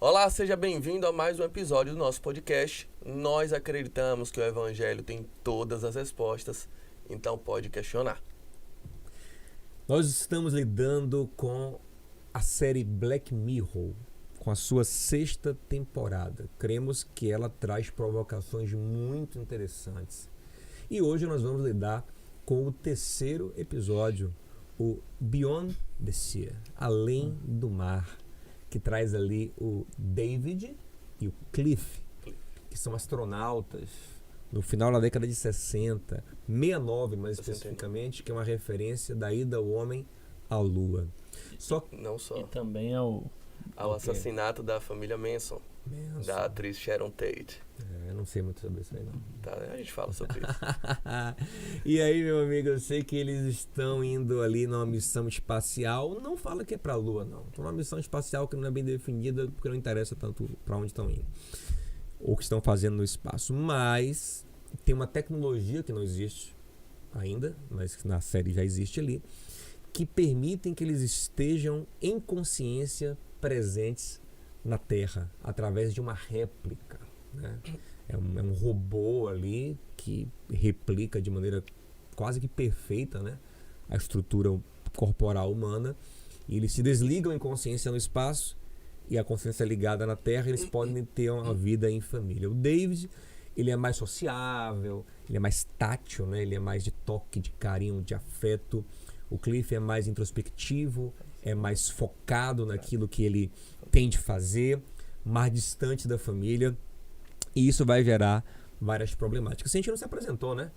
Olá, seja bem-vindo a mais um episódio do nosso podcast. Nós acreditamos que o Evangelho tem todas as respostas, então pode questionar. Nós estamos lidando com a série Black Mirror, com a sua 6ª temporada. Cremos que ela traz provocações muito interessantes. E hoje nós vamos lidar com o 3º episódio, o Beyond the Sea, Além do Mar, que traz ali o David e o Cliff, que são astronautas no final da década de 60, 69 mais especificamente, que é uma referência da ida do homem à Lua. Não só. E também ao assassinato da família Manson, da atriz Sharon Tate. Eu não sei muito sobre isso aí, não. Tá, a gente fala sobre isso. E aí, meu amigo, eu sei que eles estão indo ali numa missão espacial. Não fala que é pra Lua, não. Estão numa missão espacial que não é bem definida, porque não interessa tanto pra onde estão indo ou o que estão fazendo no espaço. Mas tem uma tecnologia que não existe ainda, mas que na série já existe ali, que permitem que eles estejam em consciência presentes na Terra, através de uma réplica, né? É um robô ali que replica de maneira quase que perfeita, né, a estrutura corporal humana, e eles se desligam em consciência no espaço e a consciência ligada na Terra, eles podem ter uma vida em família. O David, ele é mais sociável, ele é mais tátil, né? Ele é mais de toque, de carinho, de afeto. O Cliff é mais introspectivo, é mais focado naquilo que ele tem de fazer, mais distante da família, e isso vai gerar várias problemáticas. A gente não se apresentou, né?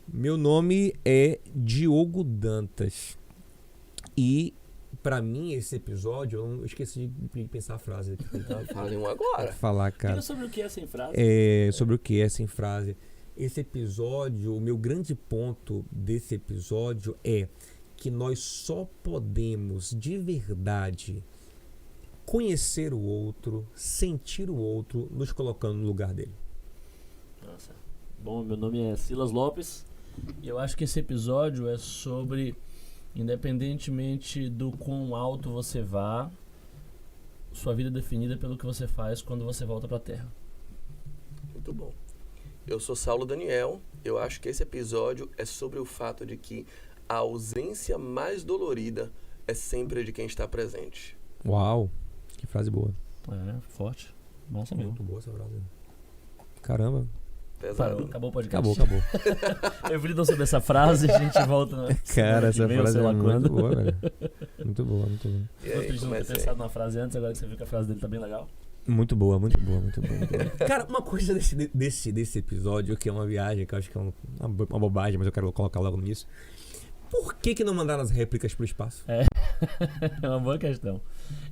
Meu nome é Diogo Dantas e pra mim esse episódio, eu esqueci de pensar a frase. Fale um agora. Falar, cara. Diga sobre o que é sem frase. Sobre o que é sem frase. Esse episódio, o meu grande ponto desse episódio é que nós só podemos de verdade conhecer o outro, sentir o outro, nos colocando no lugar dele. Nossa. Bom, meu nome é Silas Lopes e eu acho que esse episódio é sobre, independentemente do quão alto você vá, sua vida é definida pelo que você faz quando você volta pra Terra. Muito bom. Eu sou Saulo Daniel. Eu acho que esse episódio é sobre o fato de que a ausência mais dolorida é sempre a de quem está presente. Uau, que frase boa. Forte. Massa mesmo. Muito boa essa frase. Caramba. Pesado. Acabou o podcast. Acabou. Reflitam sobre essa frase, a gente volta na Cara, essa frase é muito quando. boa, velho. Muito boa. E aí, Não ter pensado na frase antes, agora que você viu que a frase dele tá bem legal. Muito boa. Cara, uma coisa desse episódio, que é uma viagem, que eu acho que é uma bobagem, mas eu quero colocar logo nisso. Por que não mandaram as réplicas pro espaço? É uma boa questão.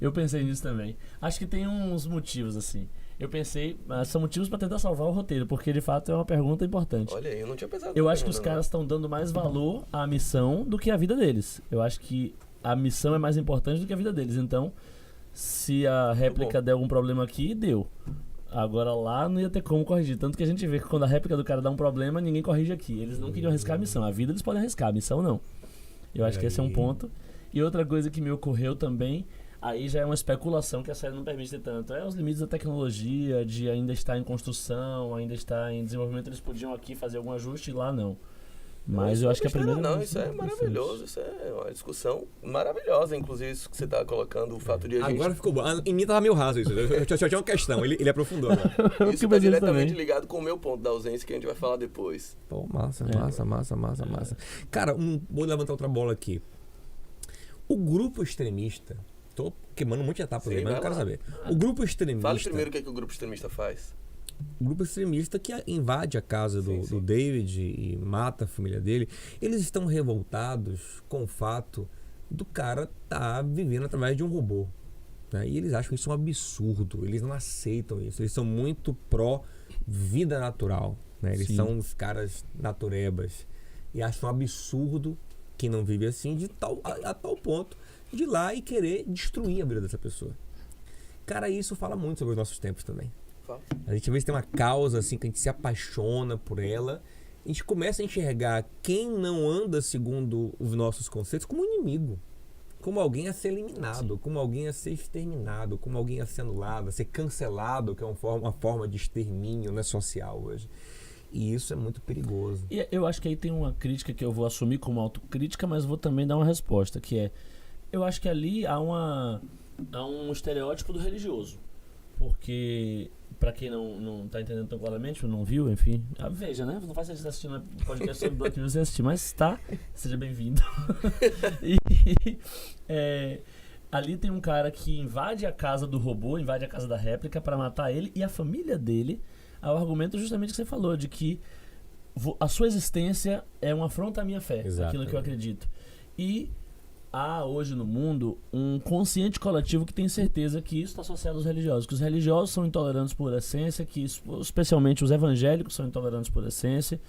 Eu pensei nisso também. Acho que tem uns motivos, assim. Eu pensei, são motivos pra tentar salvar o roteiro, porque de fato é uma pergunta importante. Olha aí, eu não tinha pensado. Eu acho que os caras estão dando mais valor à missão do que à vida deles. Eu acho que a missão é mais importante do que a vida deles. Então, se a réplica der algum problema aqui, deu. Agora lá não ia ter como corrigir. Tanto que a gente vê que quando a réplica do cara dá um problema, ninguém corrige aqui. Eles não queriam arriscar a missão. A vida eles podem arriscar, a missão não. Eu acho que esse é um ponto. E outra coisa que me ocorreu também, aí já é uma especulação que a série não permite ter tanto, é os limites da tecnologia, de ainda estar em construção, ainda estar em desenvolvimento. Eles podiam aqui fazer algum ajuste e lá não. Mas eu acho que a primeira... Não, isso é maravilhoso, isso é uma discussão maravilhosa, inclusive isso que você está colocando, o fato de a gente... Agora ficou bom. Em mim tava meio raso isso, eu tinha uma questão, ele aprofundou agora. Isso está diretamente ligado com o meu ponto da ausência, que a gente vai falar depois. Pô, massa. Cara, vou levantar outra bola aqui. O grupo extremista, tô queimando um monte de etapas aí, mas eu quero saber. O grupo extremista... Fale primeiro o que o grupo extremista faz. O grupo extremista que invade a casa do David e mata a família dele, eles estão revoltados com o fato do cara estar vivendo através de um robô, né? E eles acham isso um absurdo, eles não aceitam isso, eles são muito pró-vida natural, né? Eles são os caras naturebas e acham um absurdo quem não vive assim, a tal ponto de ir lá e querer destruir a vida dessa pessoa. Cara, isso fala muito sobre os nossos tempos também. A gente vê que tem uma causa assim que a gente se apaixona por ela, a gente começa a enxergar quem não anda segundo os nossos conceitos como inimigo. como alguém a ser eliminado, como alguém a ser exterminado, como alguém a ser anulado, a ser cancelado, que é uma forma de extermínio, né, social hoje. E isso é muito perigoso. E eu acho que aí tem uma crítica que eu vou assumir como autocrítica, mas vou também dar uma resposta, que é, eu acho que ali há um estereótipo do religioso. Porque, pra quem não tá entendendo tão claramente, não viu, enfim, veja, né? Não faz sentido assistir um podcast sobre Black Mirror sem assistir, mas tá, seja bem-vindo. Ali tem um cara que invade a casa do robô, invade a casa da réplica pra matar ele e a família dele. O argumento justamente que você falou, de que a sua existência é uma afronta à minha fé, aquilo que eu acredito. E há hoje no mundo um consciente coletivo que tem certeza que isso está associado aos religiosos, que os religiosos são intolerantes por essência, que especialmente os evangélicos são intolerantes por essência,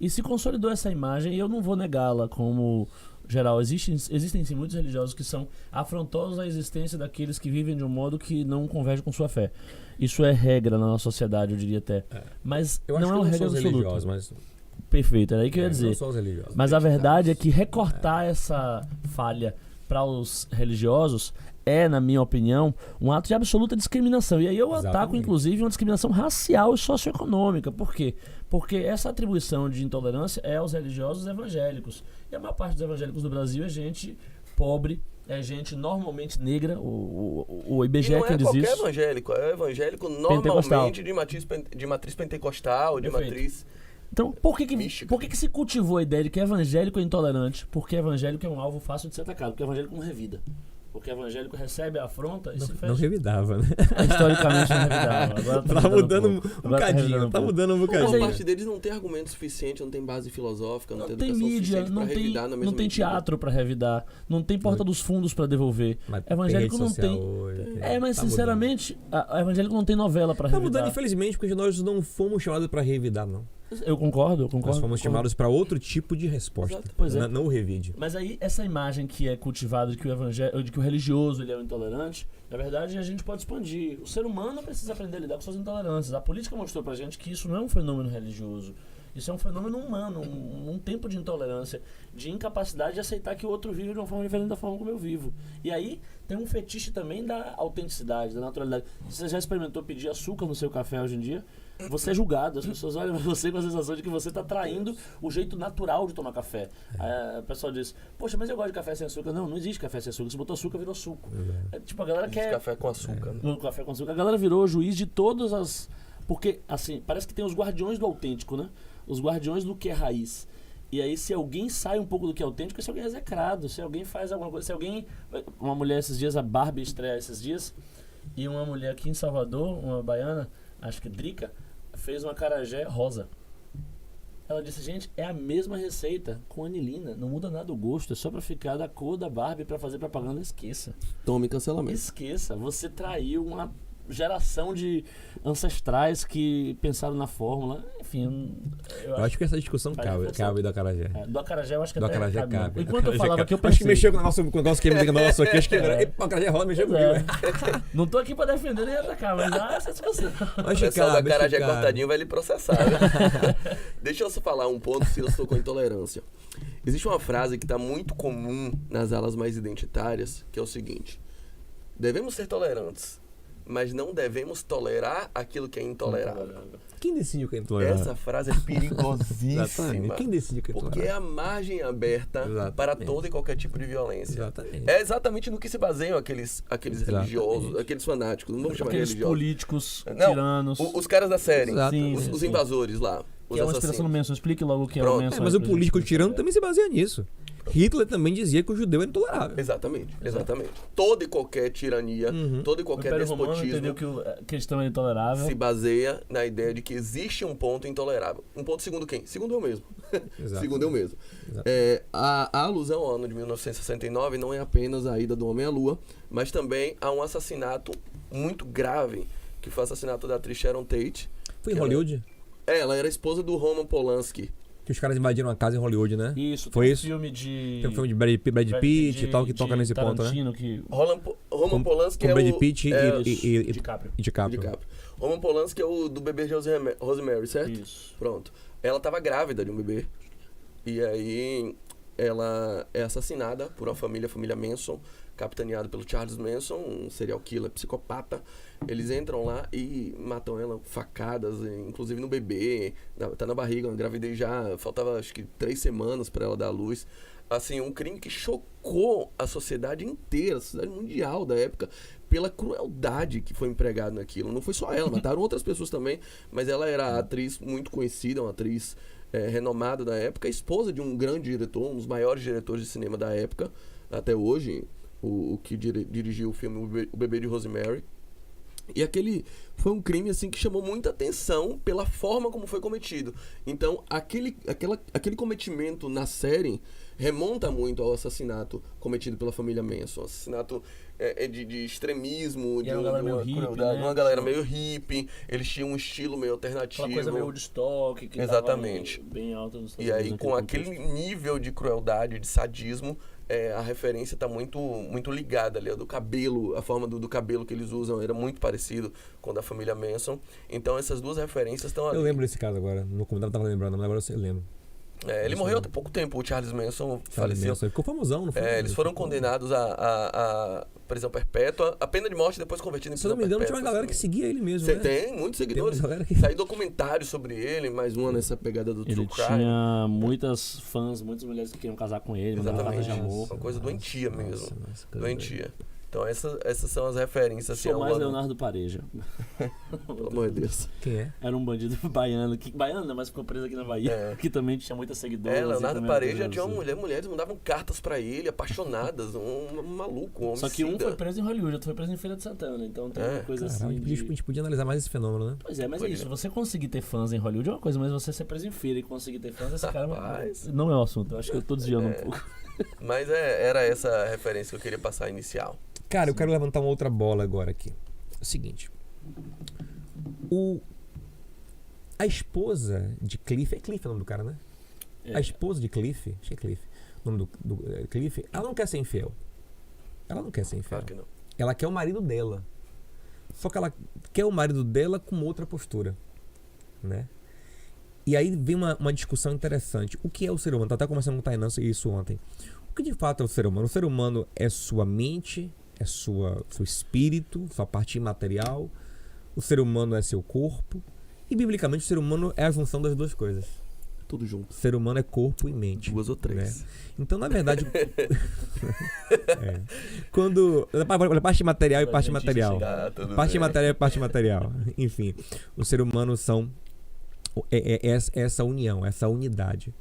e se consolidou essa imagem, e eu não vou negá-la como geral. Existem sim muitos religiosos que são afrontosos à existência daqueles que vivem de um modo que não converge com sua fé. Isso é regra na nossa sociedade, eu diria até. Mas eu não é uma regra absoluta. Mas... Perfeito, era aí que eu ia dizer. Não só os religiosos. Mas a verdade é que recortar essa falha para os religiosos é, na minha opinião, um ato de absoluta discriminação. E aí eu ataco, inclusive, uma discriminação racial e socioeconômica. Por quê? Porque essa atribuição de intolerância é aos religiosos evangélicos. E a maior parte dos evangélicos do Brasil é gente pobre, é gente normalmente negra. O IBGE é quem diz isso. Não é qualquer evangélico, é evangélico normalmente de matriz pentecostal, de matriz... Então, por que se cultivou a ideia de que evangélico é intolerante? Porque evangélico é um alvo fácil de ser atacado, porque evangélico não revida. Porque evangélico recebe a afronta e se fecha. Não revidava, né? Historicamente não revidava. Agora tá mudando um bocadinho, tá mudando um bocadinho. Uma parte deles não tem argumento suficiente, não tem base filosófica, não tem educação mídia, suficiente pra revidar na mesma não tem medida. teatro pra revidar, não tem porta dos fundos pra devolver. Mas evangélico não tem. Mas tá sinceramente, evangélico não tem novela pra revidar. Tá mudando, infelizmente, porque nós não fomos chamados pra revidar, não. Eu concordo. Nós fomos chamados para outro tipo de resposta. Pois é. Não o revide. Mas aí, essa imagem que é cultivada de que o religioso ele é o intolerante, na verdade, a gente pode expandir. O ser humano precisa aprender a lidar com suas intolerâncias. A política mostrou pra gente que isso não é um fenômeno religioso. Isso é um fenômeno humano, um tempo de intolerância, de incapacidade de aceitar que o outro vive de uma forma diferente da forma como eu vivo. E aí tem um fetiche também da autenticidade, da naturalidade. Você já experimentou pedir açúcar no seu café hoje em dia? Você é julgado, as pessoas olham pra você com a sensação de que você está traindo o jeito natural de tomar café. Aí, o pessoal diz, poxa, mas eu gosto de café sem açúcar. Não existe café sem açúcar. Se botou açúcar, virou suco. Tipo, a galera quer... Café com açúcar. Né? Café com açúcar. A galera virou juiz de todas as... Porque, assim, parece que tem os guardiões do autêntico, né? Os guardiões do que é raiz. E aí, se alguém sai um pouco do que é autêntico, se alguém é execrado, se alguém faz alguma coisa, se alguém... Uma mulher esses dias, a Barbie estreia esses dias, e uma mulher aqui em Salvador, uma baiana, acho que Drica, fez uma acarajé rosa. Ela disse, gente, é a mesma receita com anilina, não muda nada o gosto, é só pra ficar da cor da Barbie pra fazer propaganda. Esqueça. Tome cancelamento. Esqueça, você traiu uma geração de ancestrais que pensaram na fórmula. Enfim, eu acho que essa discussão cabe do acarajé. Do acarajé eu acho que do até acarajé cabe. Enquanto eu falava que eu pensei... Acho que mexeu com o negócio que é nosso aqui. Acho que o acarajé rola, mexeu comigo. Não tô aqui pra defender nem atacar, mas há essa discussão. O pessoal do acarajé cortadinho vai lhe processar. Né? Deixa eu só falar um ponto se eu estou com intolerância. Existe uma frase que está muito comum nas alas mais identitárias, que é o seguinte: devemos ser tolerantes, mas não devemos tolerar aquilo que é intolerável. Quem decide o que é intolerável? Essa frase é perigosíssima. Quem decide o que é intolerável? Porque é a margem aberta para todo e qualquer tipo de violência. Exatamente. É exatamente no que se baseiam aqueles religiosos, aqueles fanáticos. Não vamos chamar de religiosos. Políticos, não, tiranos. Os caras da série. Os sim. invasores lá. Que é uma inspiração no Manson. Explique logo o que é o Manson. Mas o político tirano também se baseia nisso. Hitler também dizia que o judeu era intolerável. Exatamente. Toda e qualquer tirania, todo e qualquer despotismo entendeu que a questão é intolerável. Se baseia na ideia de que existe um ponto intolerável. Um ponto segundo quem? Segundo eu mesmo. Segundo eu mesmo. A alusão ao ano de 1969 não é apenas a ida do homem à lua, mas também a um assassinato muito grave, que foi o assassinato da atriz Sharon Tate. Foi em Hollywood? Ela era esposa do Roman Polanski. Que os caras invadiram uma casa em Hollywood, né? Isso, foi isso? Tem um filme de Brad Pitt e tal, que toca nesse ponto, né? Roman Polanski é o... Brad Pitt e DiCaprio. Roman Polanski é o do bebê de Rosemary, certo? Isso. Pronto. Ela tava grávida de um bebê. E aí ela é assassinada por uma família, a família Manson, capitaneada pelo Charles Manson, um serial killer psicopata. Eles entram lá e matam ela, facadas, inclusive no bebê, tá na barriga, uma gravidez já, faltava acho que 3 semanas para ela dar à luz. Assim, um crime que chocou a sociedade inteira, a sociedade mundial da época, pela crueldade que foi empregada naquilo. Não foi só ela, mataram outras pessoas também, mas ela era atriz muito conhecida, uma atriz renomada da época, esposa de um grande diretor, um dos maiores diretores de cinema da época, até hoje, o que dirigiu o filme O Bebê de Rosemary. E aquele foi um crime assim que chamou muita atenção pela forma como foi cometido. Então, aquele cometimento na série remonta muito ao assassinato cometido pela família Manson. Assassinato de extremismo, de uma crueldade, uma galera meio hippie. Eles tinham um estilo meio alternativo. Uma coisa meio Woodstock, que exatamente. Bem alta nos Estados E aí, Unidos, com aquele nível de crueldade, de sadismo, a referência está muito, muito ligada ali, do cabelo, a forma do cabelo que eles usam era muito parecido com o da família Manson. Então essas duas referências estão ali. Eu lembro desse caso agora, no comentário eu tava lembrando, mas agora eu lembro. Ele morreu há pouco tempo, o Charles Manson faleceu. Ele ficou famosão, não foi? Eles foram condenados a prisão perpétua, a pena de morte depois convertida em prisão perpétua. Se não me engano, tinha uma galera que seguia ele mesmo, né? Tem muitos seguidores. Saiu documentários sobre ele, mais uma nessa pegada do true crime. Ele tinha muitas fãs, muitas mulheres que queriam casar com ele, exatamente, de amor. Uma coisa doentia mesmo. Doentia. Então essas são as referências. Assim, mais Leonardo Pareja. Pelo amor de Deus. Quem é? Era um bandido baiano, baiano não, mas ficou preso aqui na Bahia, que também tinha muitas seguidoras. Leonardo Pareja tinha uma mulheres mandavam cartas pra ele, apaixonadas, um maluco, um homicida. Só que um foi preso em Hollywood, outro foi preso em Feira de Santana, então tem uma coisa assim. A gente podia analisar mais esse fenômeno, né? Pois é, mas é isso, você conseguir ter fãs em Hollywood é uma coisa, mas você ser preso em feira e conseguir ter fãs, esse cara não é o assunto, eu acho que eu tô desviando um pouco. Mas era essa referência que eu queria passar inicial. Cara, eu quero levantar uma outra bola agora aqui. É o seguinte. A esposa de Cliff... É Cliff o nome do cara, né? A esposa de Cliff... Acho que é Cliff. O nome do Cliff... Ela não quer ser infiel. Ela não quer ser infiel. Claro que não. Ela quer o marido dela. Só que ela quer o marido dela com outra postura. Né? E aí vem uma discussão interessante. O que é o ser humano? Estava até conversando com o Tainan isso ontem. O que de fato é o ser humano? O ser humano é sua mente... É seu espírito, sua parte imaterial. O ser humano é seu corpo. E, biblicamente, o ser humano é a junção das duas coisas. Tudo junto. O ser humano é corpo e mente. 2 ou 3. Né? Então, na verdade... Quando... Parte material e parte material. Parte material e parte material. Enfim, o ser humano são... essa união, essa unidade.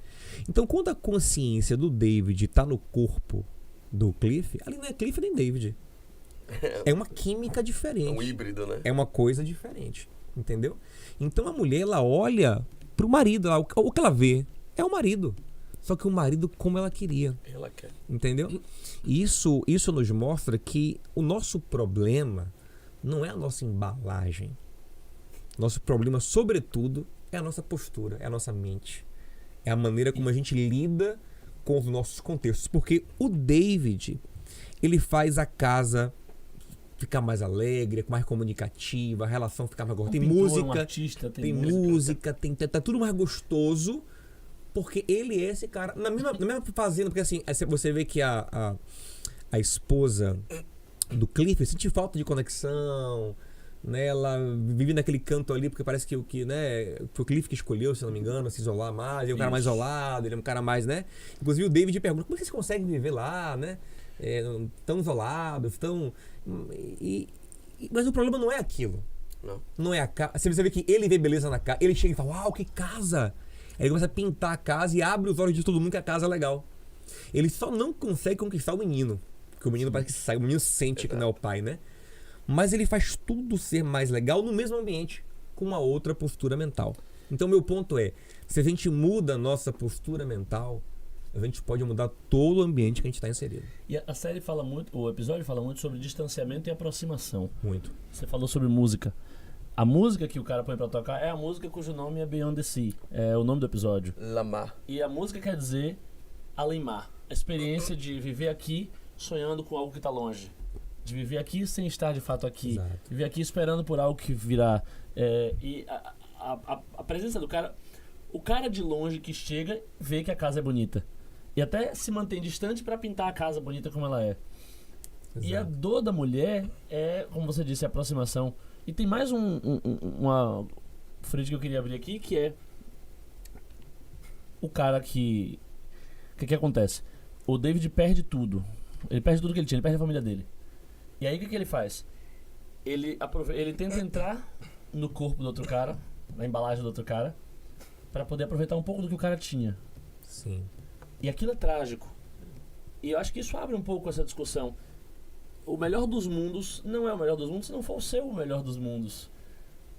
Então, quando a consciência do David está no corpo do Cliff, ali não é Cliff nem David. É uma química diferente. É um híbrido, né? É uma coisa diferente. Entendeu? Então a mulher, ela olha pro marido. O que ela vê é o marido. Só que o marido como ela queria. Ela quer. Entendeu? E isso nos mostra que o nosso problema não é a nossa embalagem. Nosso problema, sobretudo, é a nossa postura, é a nossa mente. É a maneira como a gente lida com os nossos contextos. Porque o David, ele faz a casa ficar mais alegre, mais comunicativa, a relação ficar mais gostosa. Tem música, um artista, tem música, tá tudo mais gostoso, porque ele é esse cara. Na mesma fazenda, porque assim, você vê que a esposa do Cliff sente falta de conexão, né? Ela vive naquele canto ali, porque parece que né, foi o Cliff que escolheu, se não me engano, se isolar mais. Ele é um cara mais isolado, ele é um cara mais, né? Inclusive o David pergunta, como é que vocês conseguem viver lá, né? Tão isolados, tão... Mas o problema não é aquilo. Não é a casa. Você vê que ele vê beleza na casa, ele chega e fala, uau, que casa! Aí ele começa a pintar a casa e abre os olhos de todo mundo que a casa é legal. Ele só não consegue conquistar o menino, porque o menino parece que sai, o menino sente que não é o pai, né? Mas ele faz tudo ser mais legal no mesmo ambiente, com uma outra postura mental. Então meu ponto é, se a gente muda a nossa postura mental, a gente pode mudar todo o ambiente que a gente está inserido. E a série fala muito, o episódio fala muito sobre distanciamento e aproximação. Muito. Você falou sobre música. A música que o cara põe pra tocar é a música cujo nome é Beyond the Sea. É o nome do episódio. Lamar. E a música quer dizer além mar. A experiência de viver aqui sonhando com algo que tá longe. De viver aqui sem estar de fato aqui. Exato. Viver aqui esperando por algo que virá. E a presença do cara... O cara de longe que chega vê que a casa é bonita. E até se mantém distante pra pintar a casa bonita como ela é. Exato. E a dor da mulher é, como você disse, a aproximação. E tem mais uma frente que eu queria abrir aqui, que é o cara que... O que acontece? O David perde tudo. Ele perde tudo que ele tinha, ele perde a família dele. E aí o que ele faz? Ele tenta entrar no corpo do outro cara, na embalagem do outro cara, pra poder aproveitar um pouco do que o cara tinha. Sim. E aquilo é trágico. E eu acho que isso abre um pouco essa discussão. O melhor dos mundos não é o melhor dos mundos se não for o seu melhor dos mundos.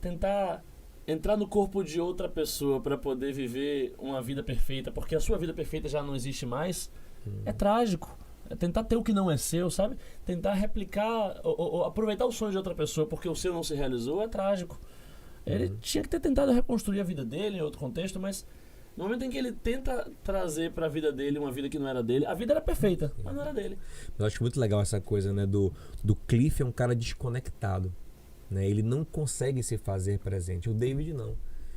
Tentar entrar no corpo de outra pessoa pra poder viver uma vida perfeita, porque a sua vida perfeita já não existe mais, é trágico. É tentar ter o que não é seu, sabe? Tentar replicar ou aproveitar o sonho de outra pessoa porque o seu não se realizou é trágico. Ele tinha que ter tentado reconstruir a vida dele em outro contexto, mas no momento em que ele tenta trazer pra vida dele uma vida que não era dele, a vida era perfeita, mas não era dele. Eu acho muito legal essa coisa, né, do Cliff é um cara desconectado, né? Ele não consegue se fazer presente. O David não.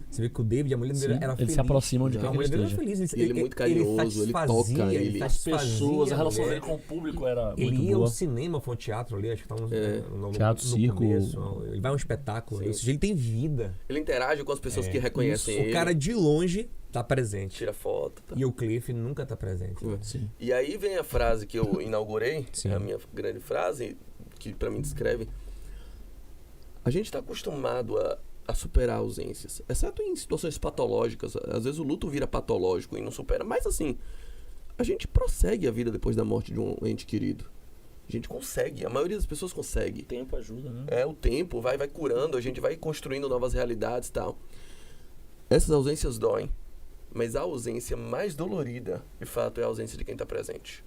Você vê que o David, a mulher dele era feliz. Eles se aproximam de quem A mulher dele era esteja. feliz. Ele é muito carinhoso, ele toca, ele... As pessoas, a relação mulher. dele com o público era Ele muito ia ao boa. cinema, foi um teatro ali, acho que estava no Teatro, circo. começo. Ele vai a um espetáculo, ou seja, ele tem vida. Ele interage com as pessoas que reconhecem Isso. ele. O cara de longe tá presente. Tira foto. Tá. E o Cliff nunca tá presente. Sim. E aí vem a frase que eu inaugurei, Sim. a minha grande frase, que pra mim descreve. A gente tá acostumado a superar ausências, exceto em situações patológicas. Às vezes o luto vira patológico e não supera. Mas assim, a gente prossegue a vida depois da morte de um ente querido. A gente consegue, a maioria das pessoas consegue. O tempo ajuda, né? O tempo vai curando, a gente vai construindo novas realidades e tal. Essas ausências doem, mas a ausência mais dolorida, de fato, é a ausência de quem está presente.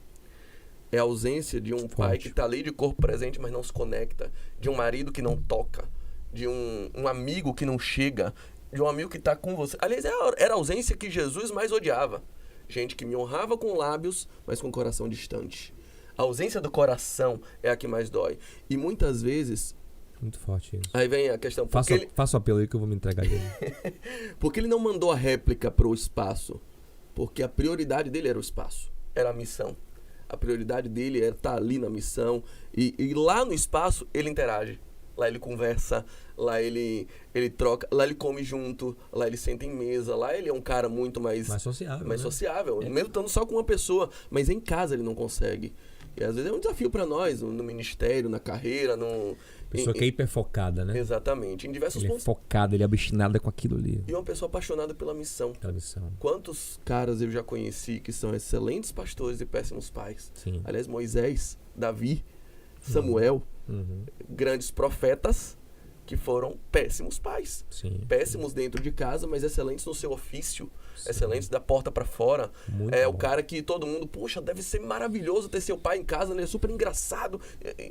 É a ausência de um pai que está ali de corpo presente, mas não se conecta. De um marido que não toca. De um amigo que não chega. De um amigo que está com você. Aliás, era a ausência que Jesus mais odiava. Gente que me honrava com lábios, mas com o coração distante. A ausência do coração é a que mais dói. E muitas vezes... Muito forte isso. Aí vem a questão... Faça o apelo aí que eu vou me entregar dele. Porque ele não mandou a réplica pro espaço. Porque a prioridade dele era o espaço. Era a missão. A prioridade dele era estar ali na missão. E lá no espaço, ele interage. Lá ele conversa, lá ele troca, lá ele come junto, lá ele senta em mesa, lá ele é um cara muito mais sociável. Mais né? sociável, mesmo estando só com uma pessoa, mas em casa ele não consegue. E às vezes é um desafio para nós, no ministério, na carreira, Pessoa que é hiperfocada, né? Exatamente, em diversos Ele pontos. é focado, ele é obstinado com aquilo ali. E uma pessoa apaixonada pela missão. Pela missão. Quantos caras eu já conheci que são excelentes pastores e péssimos pais? Sim. Aliás, Moisés, Davi, Samuel, grandes profetas que foram péssimos pais. Sim. Péssimos dentro de casa, mas excelentes no seu ofício. Sim. Excelentes da porta pra fora. Muito é bom. O cara que todo mundo, poxa, deve ser maravilhoso ter seu pai em casa, né? É super engraçado.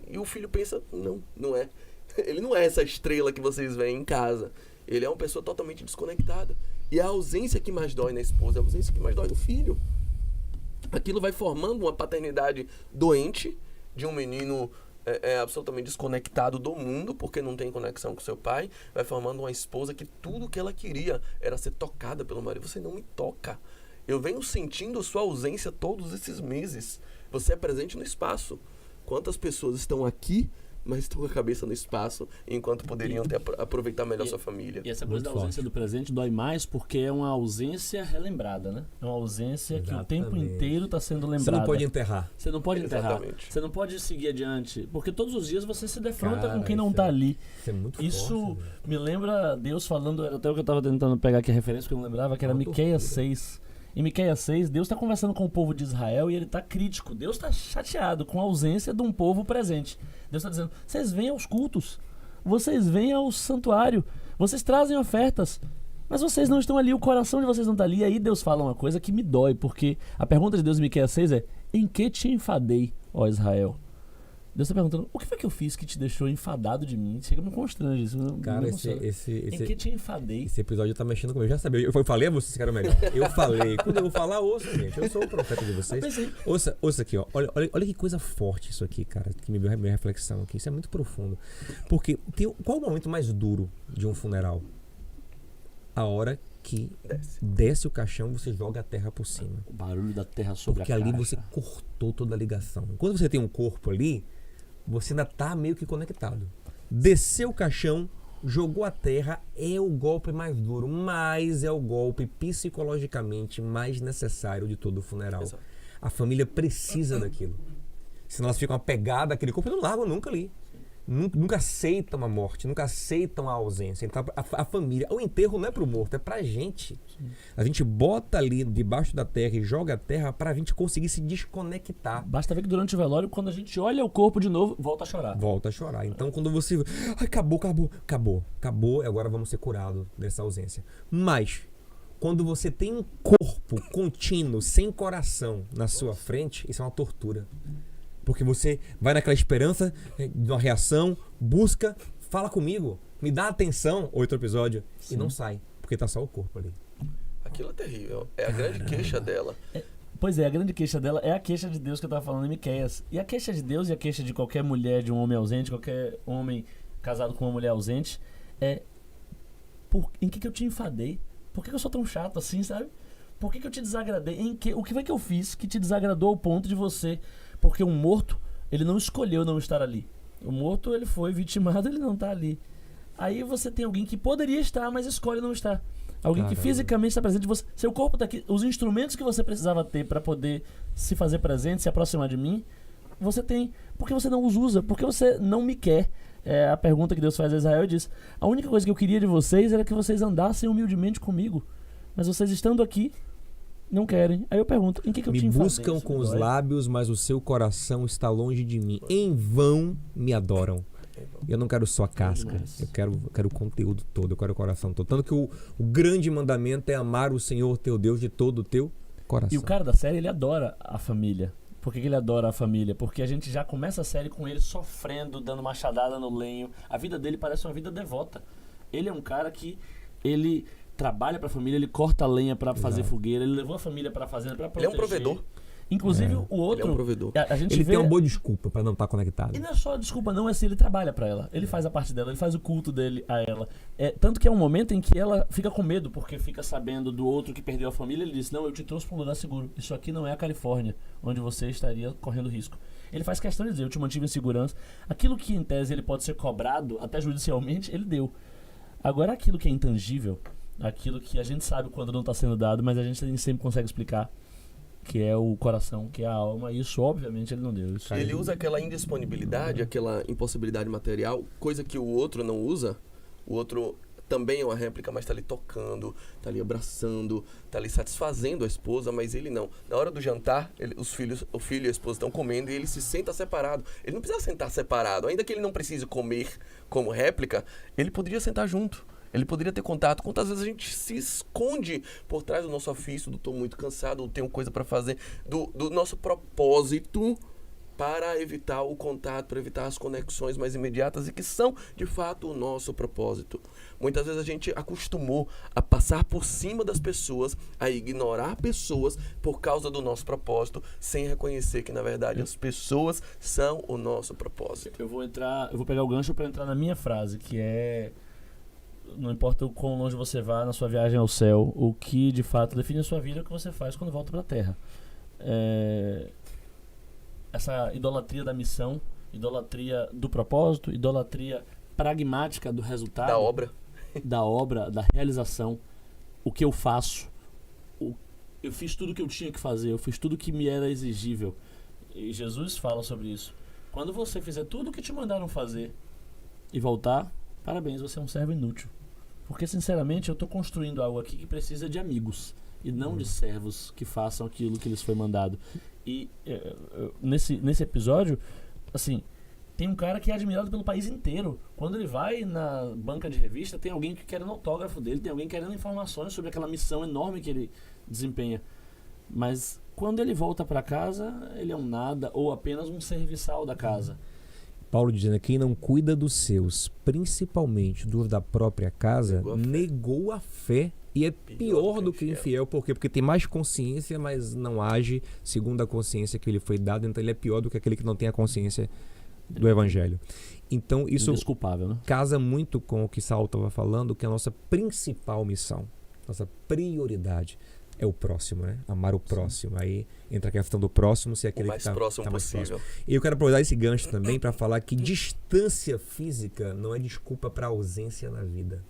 E o filho pensa, não é. Ele não é essa estrela que vocês veem em casa. Ele é uma pessoa totalmente desconectada. E a ausência que mais dói na esposa, a ausência que mais dói no filho. Aquilo vai formando uma paternidade doente de um menino absolutamente desconectado do mundo, porque não tem conexão com seu pai. Vai formando uma esposa que tudo que ela queria era ser tocada pelo marido. Você não me toca. Eu venho sentindo sua ausência todos esses meses. Você é presente no espaço. Quantas pessoas estão aqui, mas estão com a cabeça no espaço, enquanto poderiam aproveitar melhor sua família. E essa coisa da ausência do presente dói mais porque é uma ausência relembrada, né? É uma ausência que o tempo inteiro está sendo lembrada. Você não pode enterrar. Você não pode enterrar. Exatamente. Você não pode seguir adiante. Porque todos os dias você se defronta com quem não está ali. Isso é muito Isso forte, né? me lembra Deus falando, até o que eu estava tentando pegar aqui a referência, que eu não lembrava, que era Miqueias 6. Em Miqueias 6, Deus está conversando com o povo de Israel e ele está crítico. Deus está chateado com a ausência de um povo presente. Deus está dizendo, vocês vêm aos cultos, vocês vêm ao santuário, vocês trazem ofertas, mas vocês não estão ali, o coração de vocês não está ali. E aí Deus fala uma coisa que me dói, porque a pergunta de Deus em Miqueias 6 é, em que te enfadei, ó Israel? Deus está perguntando, o que foi que eu fiz que te deixou enfadado de mim? Chega a me constrange. Isso Cara, em que te enfadei? Esse episódio tá mexendo comigo. Eu já sabia. Eu falei a vocês que era melhor. Eu falei. Quando eu vou falar, ouça, gente. Eu sou o profeta de vocês. Ouça aqui, ó. Olha que coisa forte isso aqui, cara. Que me veio a minha reflexão aqui. Isso é muito profundo. Porque qual o momento mais duro de um funeral? A hora que desce o caixão, você joga a terra por cima. O barulho da terra sobre porque a caixa. ali você cortou toda a ligação. Quando você tem um corpo ali, você ainda tá meio que conectado. Desceu o caixão, jogou a terra, é o golpe mais duro, mas é o golpe psicologicamente mais necessário de todo o funeral. Exato. A família precisa daquilo. Senão elas ficam apegadas àquele corpo e não largam nunca ali. Nunca aceitam a morte, nunca aceitam a ausência. Então a família, o enterro não é pro morto, é pra gente. Sim. A gente bota ali debaixo da terra e joga a terra pra gente conseguir se desconectar. Basta ver que durante o velório, quando a gente olha o corpo de novo, volta a chorar. Volta a chorar. Então quando você... Ai, acabou, e agora vamos ser curados dessa ausência. Mas quando você tem um corpo contínuo, sem coração na sua frente, isso é uma tortura. Porque você vai naquela esperança de uma reação, busca, fala comigo, me dá atenção, outro episódio, e não sai, porque tá só o corpo ali. Aquilo é terrível. É a grande queixa dela. Pois é, a grande queixa dela é a queixa de Deus que eu tava falando em Miqueias. E a queixa de Deus e a queixa de qualquer mulher de um homem ausente, qualquer homem casado com uma mulher ausente, é em que eu te enfadei? Por que eu sou tão chato assim, sabe? Por que eu te desagradei? O que foi que eu fiz que te desagradou ao ponto de você... Porque um morto, ele não escolheu não estar ali. O morto, ele foi vitimado, ele não está ali. Aí você tem alguém que poderia estar, mas escolhe não estar. Alguém que fisicamente está presente. Seu corpo está aqui. Os instrumentos que você precisava ter para poder se fazer presente, se aproximar de mim, você tem. Por que você não os usa? Por que você não me quer? É a pergunta que Deus faz a Israel e diz: a única coisa que eu queria de vocês era que vocês andassem humildemente comigo. Mas vocês estando aqui, não querem. Aí eu pergunto, em que eu te enfadei? Me buscam com os lábios, mas o seu coração está longe de mim. Em vão me adoram. Eu não quero só a casca. Eu quero o conteúdo todo. Eu quero o coração todo. Tanto que o grande mandamento é amar o Senhor teu Deus de todo o teu coração. E o cara da série, ele adora a família. Por que ele adora a família? Porque a gente já começa a série com ele sofrendo, dando machadada no lenho. A vida dele parece uma vida devota. Ele é um cara que... ele trabalha pra família, ele corta a lenha pra fazer fogueira, ele levou a família pra fazenda pra proteger. Ele é um provedor. Inclusive o outro... Ele é um provedor. A gente ele vê... tem uma boa desculpa pra não estar conectado. E não é só desculpa não, é assim, ele trabalha pra ela. Ele faz a parte dela, ele faz o culto dele a ela. Tanto que é um momento em que ela fica com medo, porque fica sabendo do outro que perdeu a família. Ele diz, não, eu te trouxe pra um lugar seguro. Isso aqui não é a Califórnia, onde você estaria correndo risco. Ele faz questão de dizer, eu te mantive em segurança. Aquilo que em tese ele pode ser cobrado, até judicialmente, ele deu. Agora aquilo que é intangível... aquilo que a gente sabe quando não está sendo dado, mas a gente nem sempre consegue explicar, que é o coração, que é a alma. Isso, obviamente, ele não deu. Ele usa aquela indisponibilidade, aquela impossibilidade material, coisa que o outro não usa. O outro também é uma réplica, mas está ali tocando, está ali abraçando, está ali satisfazendo a esposa, mas ele não. Na hora do jantar, o filho e a esposa estão comendo e ele se senta separado. Ele não precisa sentar separado, ainda que ele não precise comer como réplica, ele poderia sentar junto. Ele poderia ter contato. Quantas vezes a gente se esconde por trás do nosso ofício, do tô muito cansado, ou tenho coisa para fazer, do nosso propósito, para evitar o contato, para evitar as conexões mais imediatas e que são, de fato, o nosso propósito. Muitas vezes a gente acostumou a passar por cima das pessoas, a ignorar pessoas por causa do nosso propósito, sem reconhecer que, na verdade, as pessoas são o nosso propósito. Eu vou pegar o gancho para entrar na minha frase, que é... não importa o quão longe você vá na sua viagem ao céu, o que de fato define a sua vida é o que você faz quando volta para a Terra. Essa idolatria da missão, idolatria do propósito, idolatria pragmática do resultado. Da obra, da realização. O que eu faço. Eu fiz tudo o que eu tinha que fazer, eu fiz tudo o que me era exigível. E Jesus fala sobre isso. Quando você fizer tudo o que te mandaram fazer e voltar, parabéns, você é um servo inútil. Porque, sinceramente, eu estou construindo algo aqui que precisa de amigos e não de servos que façam aquilo que lhes foi mandado. E nesse episódio, assim, tem um cara que é admirado pelo país inteiro. Quando ele vai na banca de revista, tem alguém que querendo autógrafo dele, tem alguém querendo informações sobre aquela missão enorme que ele desempenha. Mas quando ele volta para casa, ele é um nada ou apenas um serviçal da casa. Paulo dizendo que quem não cuida dos seus, principalmente dos da própria casa, negou a fé. E é pior do que infiel. Por quê? Porque tem mais consciência, mas não age segundo a consciência que ele foi dado. Então ele é pior do que aquele que não tem a consciência do evangelho. Então isso desculpável, né? Casa muito com o que Saulo estava falando, que é a nossa principal missão. Nossa prioridade é o próximo, né? Amar o próximo. Aí entra a questão do próximo, se é aquele O mais que próximo tá mais possível. próximo. E eu quero aproveitar esse gancho também para falar que distância física não é desculpa para ausência na vida,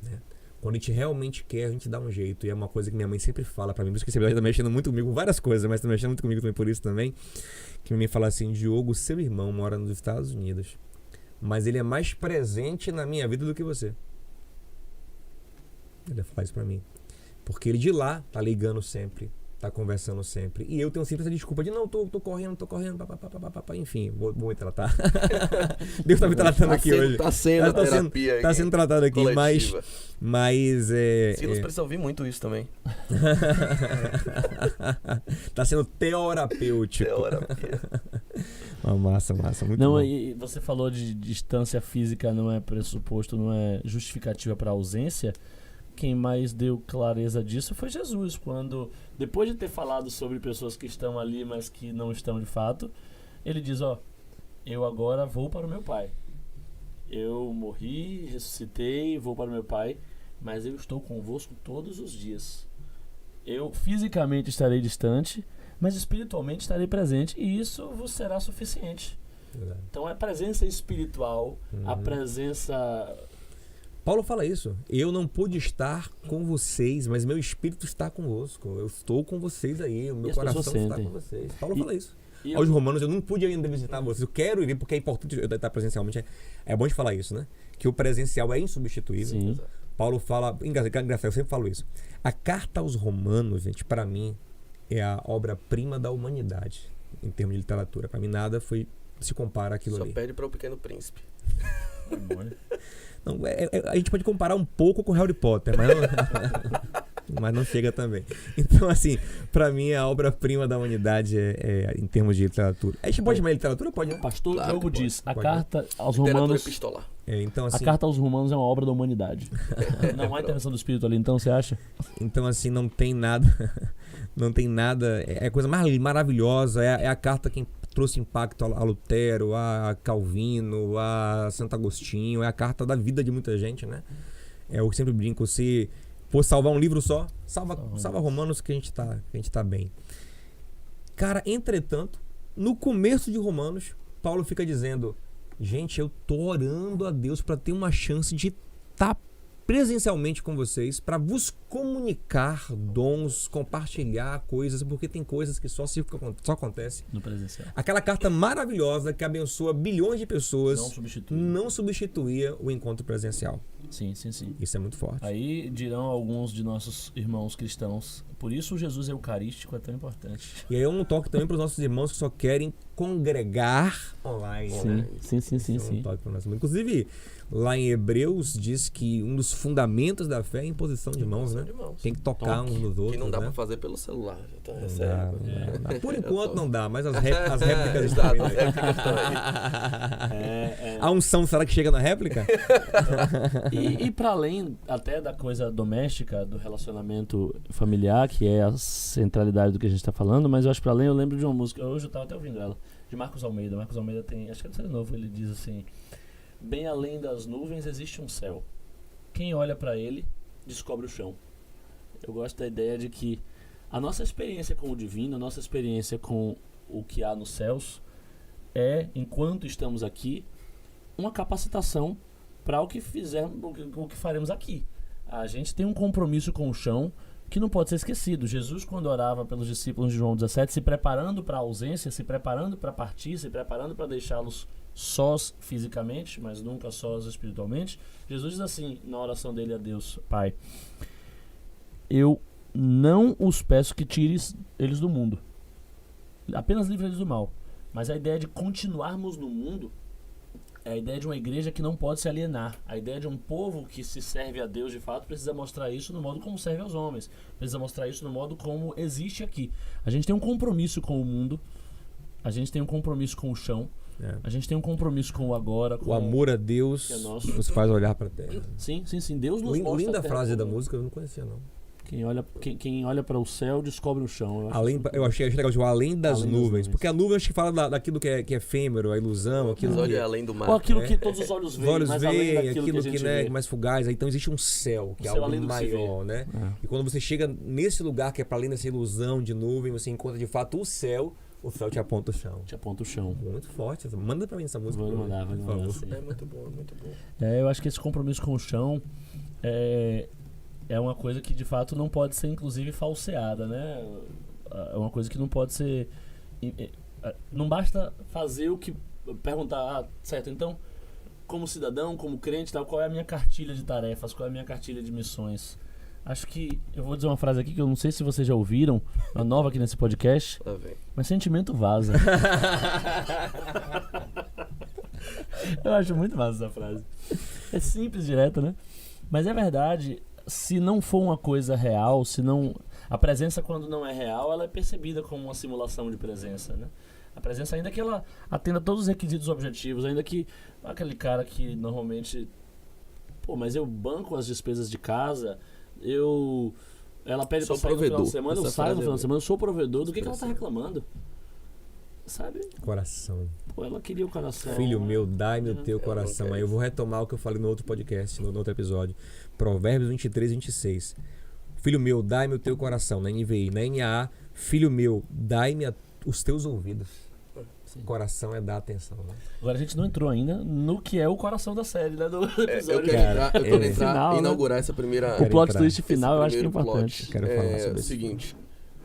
né? Quando a gente realmente quer, a gente dá um jeito. E é uma coisa que minha mãe sempre fala pra mim. Por isso que você tá mexendo muito comigo com várias coisas, mas tá mexendo muito comigo também por isso também. Que minha mãe fala assim: Diogo, seu irmão mora nos Estados Unidos, mas ele é mais presente na minha vida do que você. Ele fala isso pra mim. Porque ele de lá tá ligando sempre, tá conversando sempre. E eu tenho sempre essa desculpa de não, tô correndo, enfim, vou me tratar. Deus tá me tratando aqui hoje. Tá sendo a terapia. Tá sendo tratado aqui, coletiva. mas Silas precisa ouvir muito isso também. Tá sendo teorapêutico. Terapia. Massa, muito Não, bom. e você falou de distância física não é pressuposto, não é justificativa para ausência. Quem mais deu clareza disso foi Jesus, quando, depois de ter falado sobre pessoas que estão ali, mas que não estão de fato, ele diz, eu agora vou para o meu Pai. Eu morri, ressuscitei, vou para o meu Pai, mas eu estou convosco todos os dias. Eu fisicamente estarei distante, mas espiritualmente estarei presente, e isso vos será suficiente. Verdade. Então a presença espiritual, a presença... Paulo fala isso. Eu não pude estar com vocês, mas meu espírito está convosco. Eu estou com vocês aí. O meu coração está com vocês. Paulo fala isso. Aos romanos, eu não pude ainda visitar vocês. Eu quero ir, porque é importante eu estar presencialmente. É bom de falar isso, né? Que o presencial é insubstituível. Sim. Paulo fala... Engraçado, eu sempre falo isso. A carta aos romanos, gente, para mim, é a obra-prima da humanidade, em termos de literatura. Para mim, nada se compara àquilo ali. Só pede para o Pequeno Príncipe. Não, a gente pode comparar um pouco com Harry Potter, mas não chega também. Então, assim, pra mim a obra-prima da humanidade em termos de literatura. A gente pode chamar de literatura? Pode, né? Pastor Claro Diogo que diz, a Pode. carta aos Literatura romanos... epistolar. Então, A assim, carta aos romanos é uma obra da humanidade. Não há intervenção do espírito ali, então, você acha? então, assim, não tem nada... Não tem nada... É a coisa mais maravilhosa. É a carta que trouxe impacto a Lutero, a Calvino, a Santo Agostinho. É a carta da vida de muita gente, né? Eu sempre brinco, se for salvar um livro só, salva Romanos que a gente tá bem. Cara, entretanto, no começo de Romanos, Paulo fica dizendo: gente, eu tô orando a Deus para ter uma chance de estar presencialmente com vocês, para vos comunicar dons, compartilhar coisas, porque tem coisas que só acontecem No presencial. Aquela carta maravilhosa que abençoa bilhões de pessoas Não substitui. não substituía o encontro presencial. Sim. Isso é muito forte. Aí dirão alguns de nossos irmãos cristãos, por isso o Jesus eucarístico é tão importante. E aí é um toque também para os nossos irmãos que só querem congregar online. Né? Sim. Um toque para nós. Inclusive, lá em Hebreus diz que um dos fundamentos da fé é a imposição de mãos, né? De mãos. Tem que tocar uns nos outros. Que não dá né? pra fazer pelo celular. Já tá Não sério. dá. Por enquanto não dá, mas as réplicas estão Exato, vindo as aí. réplicas estão aí. A unção, será que chega na réplica? E para além até da coisa doméstica, do relacionamento familiar, que é a centralidade do que a gente está falando, mas eu acho que para além, eu lembro de uma música, hoje eu estava até ouvindo ela, de Marcos Almeida. Marcos Almeida tem, acho que é do Série Novo, ele diz assim: bem além das nuvens existe um céu. Quem olha para ele descobre o chão. Eu gosto da ideia de que a nossa experiência com o divino, a nossa experiência com o que há nos céus é, enquanto estamos aqui, uma capacitação para o que faremos aqui. A gente tem um compromisso com o chão que não pode ser esquecido. Jesus, quando orava pelos discípulos de João 17, se preparando para a ausência, se preparando para partir, se preparando para deixá-los sós fisicamente, mas nunca sós espiritualmente, Jesus diz assim na oração dele a Deus: Pai, eu não os peço que tires eles do mundo, apenas livre eles do mal. Mas a ideia de continuarmos no mundo é a ideia de uma igreja que não pode se alienar. A ideia de um povo que se serve a Deus de fato precisa mostrar isso no modo como serve aos homens. Precisa mostrar isso no modo como existe aqui. A gente tem um compromisso com o mundo. A gente tem um compromisso com o chão. A gente tem um compromisso com o agora. Com o amor a Deus que é nosso. nos faz olhar para a terra. Sim. Deus nos mostra Linda a terra frase da como- música, eu não conhecia não. Quem olha para o céu descobre o chão. Eu achei legal, além das Além das nuvens. nuvens. Porque a nuvem acho que fala daquilo que é efêmero, a ilusão, aquilo Mas olha que além do mar. Ou aquilo que todos os olhos os veem, olhos mas além veem, daquilo aquilo que a que gente né, vê. mais fugaz. Então existe um céu, que é céu algo além do que se maior, né? E quando você chega nesse lugar que é para além dessa ilusão de nuvem, você encontra de fato o céu te aponta o chão. Te aponta o chão. Muito forte. Manda pra mim essa música. Vou mandar, por favor. sim. É muito bom, é muito bom. Eu acho que esse compromisso com o chão é uma coisa que de fato não pode ser inclusive falseada, né? É uma coisa que não pode ser... Não basta fazer o que... Perguntar, certo, então, como cidadão, como crente, tal, qual é a minha cartilha de tarefas, qual é a minha cartilha de missões? Acho que... Eu vou dizer uma frase aqui que eu não sei se vocês já ouviram, uma nova aqui nesse podcast, mas sentimento vaza. Eu acho muito massa essa frase. É simples, direta, né? Mas é verdade, se não for uma coisa real, se não... A presença, quando não é real, ela é percebida como uma simulação de presença, né? A presença, ainda que ela atenda todos os requisitos objetivos, ainda que aquele cara que normalmente... Pô, mas eu banco as despesas de casa, ela pede pra sair no final de semana, eu saio no final de semana, eu sou provedor, do que ela tá reclamando? Sabe? Coração. Pô, ela queria o coração. Filho meu, dai-me o teu coração. Aí eu vou retomar o que eu falei no outro podcast, no outro episódio. Provérbios 23, 26. Filho meu, dai-me o teu coração. Na NVI, na NAA, filho meu, dai-me os teus ouvidos. Sim. Coração é dar atenção, né? Agora a gente não entrou ainda no que é o coração da série, né? Do episódio. Eu quero entrar, final, inaugurar essa primeira... O plot twist final eu acho que é importante. Quero falar sobre o seguinte,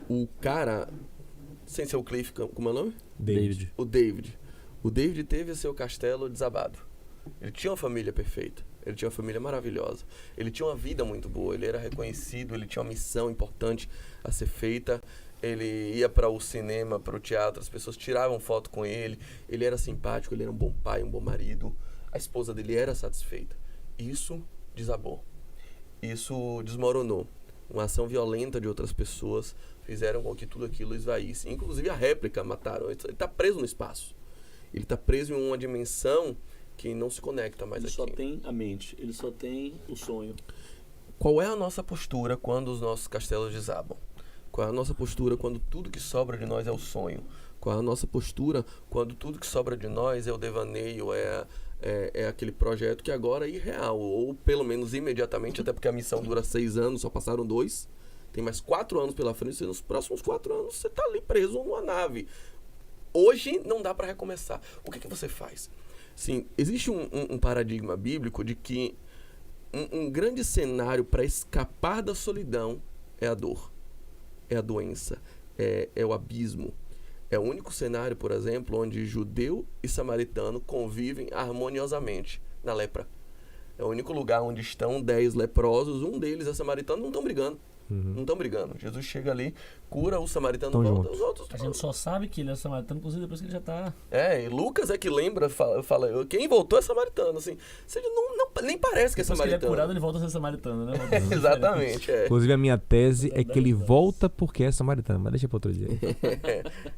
o cara, sem ser o Cliff, como é o nome? David. O David teve seu castelo desabado. Ele tinha uma família perfeita. Ele tinha uma família maravilhosa. Ele tinha uma vida muito boa. Ele era reconhecido. Ele tinha uma missão importante a ser feita. Ele ia para o cinema, para o teatro. As pessoas tiravam foto com ele. Ele era simpático. Ele era um bom pai, um bom marido. A esposa dele era satisfeita. Isso desabou. Isso desmoronou. Uma ação violenta de outras pessoas fizeram com que tudo aquilo esvaísse. Inclusive a réplica mataram. Ele está preso no espaço. Ele está preso em uma dimensão que não se conecta mais aqui. Ele só tem a mente, ele só tem o sonho. Qual é a nossa postura quando os nossos castelos desabam? Qual é a nossa postura quando tudo que sobra de nós é o sonho? Qual é a nossa postura quando tudo que sobra de nós é o devaneio, é aquele projeto que agora é irreal, ou pelo menos imediatamente, até porque a missão dura 6 anos, só passaram 2, tem mais 4 anos pela frente, e nos próximos 4 anos você está ali preso numa nave. Hoje não dá para recomeçar. O que você faz? Sim, existe um paradigma bíblico de que um grande cenário para escapar da solidão é a dor, é a doença, é o abismo. É o único cenário, por exemplo, onde judeu e samaritano convivem harmoniosamente na lepra. É o único lugar onde estão 10 leprosos, um deles é samaritano, não estão brigando. Não estão brigando. Jesus chega ali, cura o samaritano, volta, os outros... A gente só sabe que ele é samaritano, inclusive depois que ele já tá... E Lucas é que lembra, fala quem voltou é samaritano, assim. Você nem parece que é samaritano. Depois que ele é curado, ele volta a ser samaritano, né? Exatamente, Inclusive a minha tese é que ele volta porque é samaritano, mas deixa para outro dia.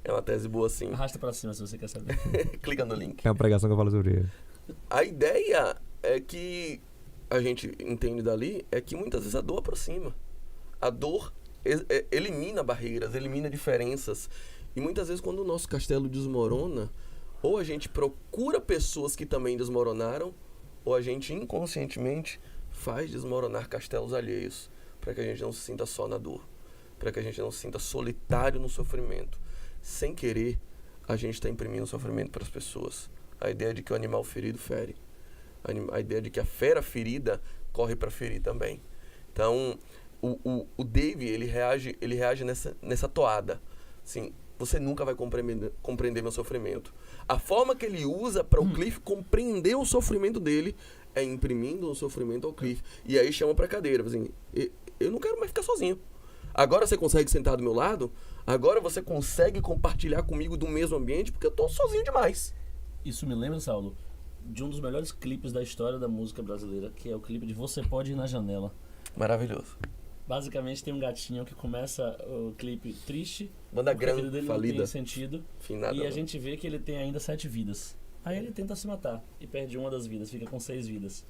É uma tese boa, sim. Arrasta pra cima se você quer saber. Clica no link. É uma pregação que eu falo sobre ele. A ideia é que a gente entende dali é que muitas vezes a dor aproxima. A dor elimina barreiras, elimina diferenças. E muitas vezes quando o nosso castelo desmorona, ou a gente procura pessoas que também desmoronaram, ou a gente inconscientemente faz desmoronar castelos alheios, para que a gente não se sinta só na dor, para que a gente não se sinta solitário no sofrimento. Sem querer, a gente está imprimindo sofrimento para as pessoas. A ideia de que o animal ferido fere. A ideia de que a fera ferida corre para ferir também. Então... O Dave, ele reage nessa toada. Assim, você nunca vai compreender meu sofrimento. A forma que ele usa para o Cliff compreender o sofrimento dele é imprimindo um sofrimento ao Cliff. E aí chama pra cadeira. Assim, eu não quero mais ficar sozinho. Agora você consegue sentar do meu lado? Agora você consegue compartilhar comigo do mesmo ambiente? Porque eu tô sozinho demais. Isso me lembra, Saulo, de um dos melhores clipes da história da música brasileira, que é o clipe de Você Pode Ir na Janela. Maravilhoso. Basicamente tem um gatinho que começa o clipe triste, banda porque a vida grande, dele falida, não tem sentido, finada, e a gente vê que ele tem ainda 7 vidas. Aí ele tenta se matar e perde uma das vidas, fica com 6 vidas.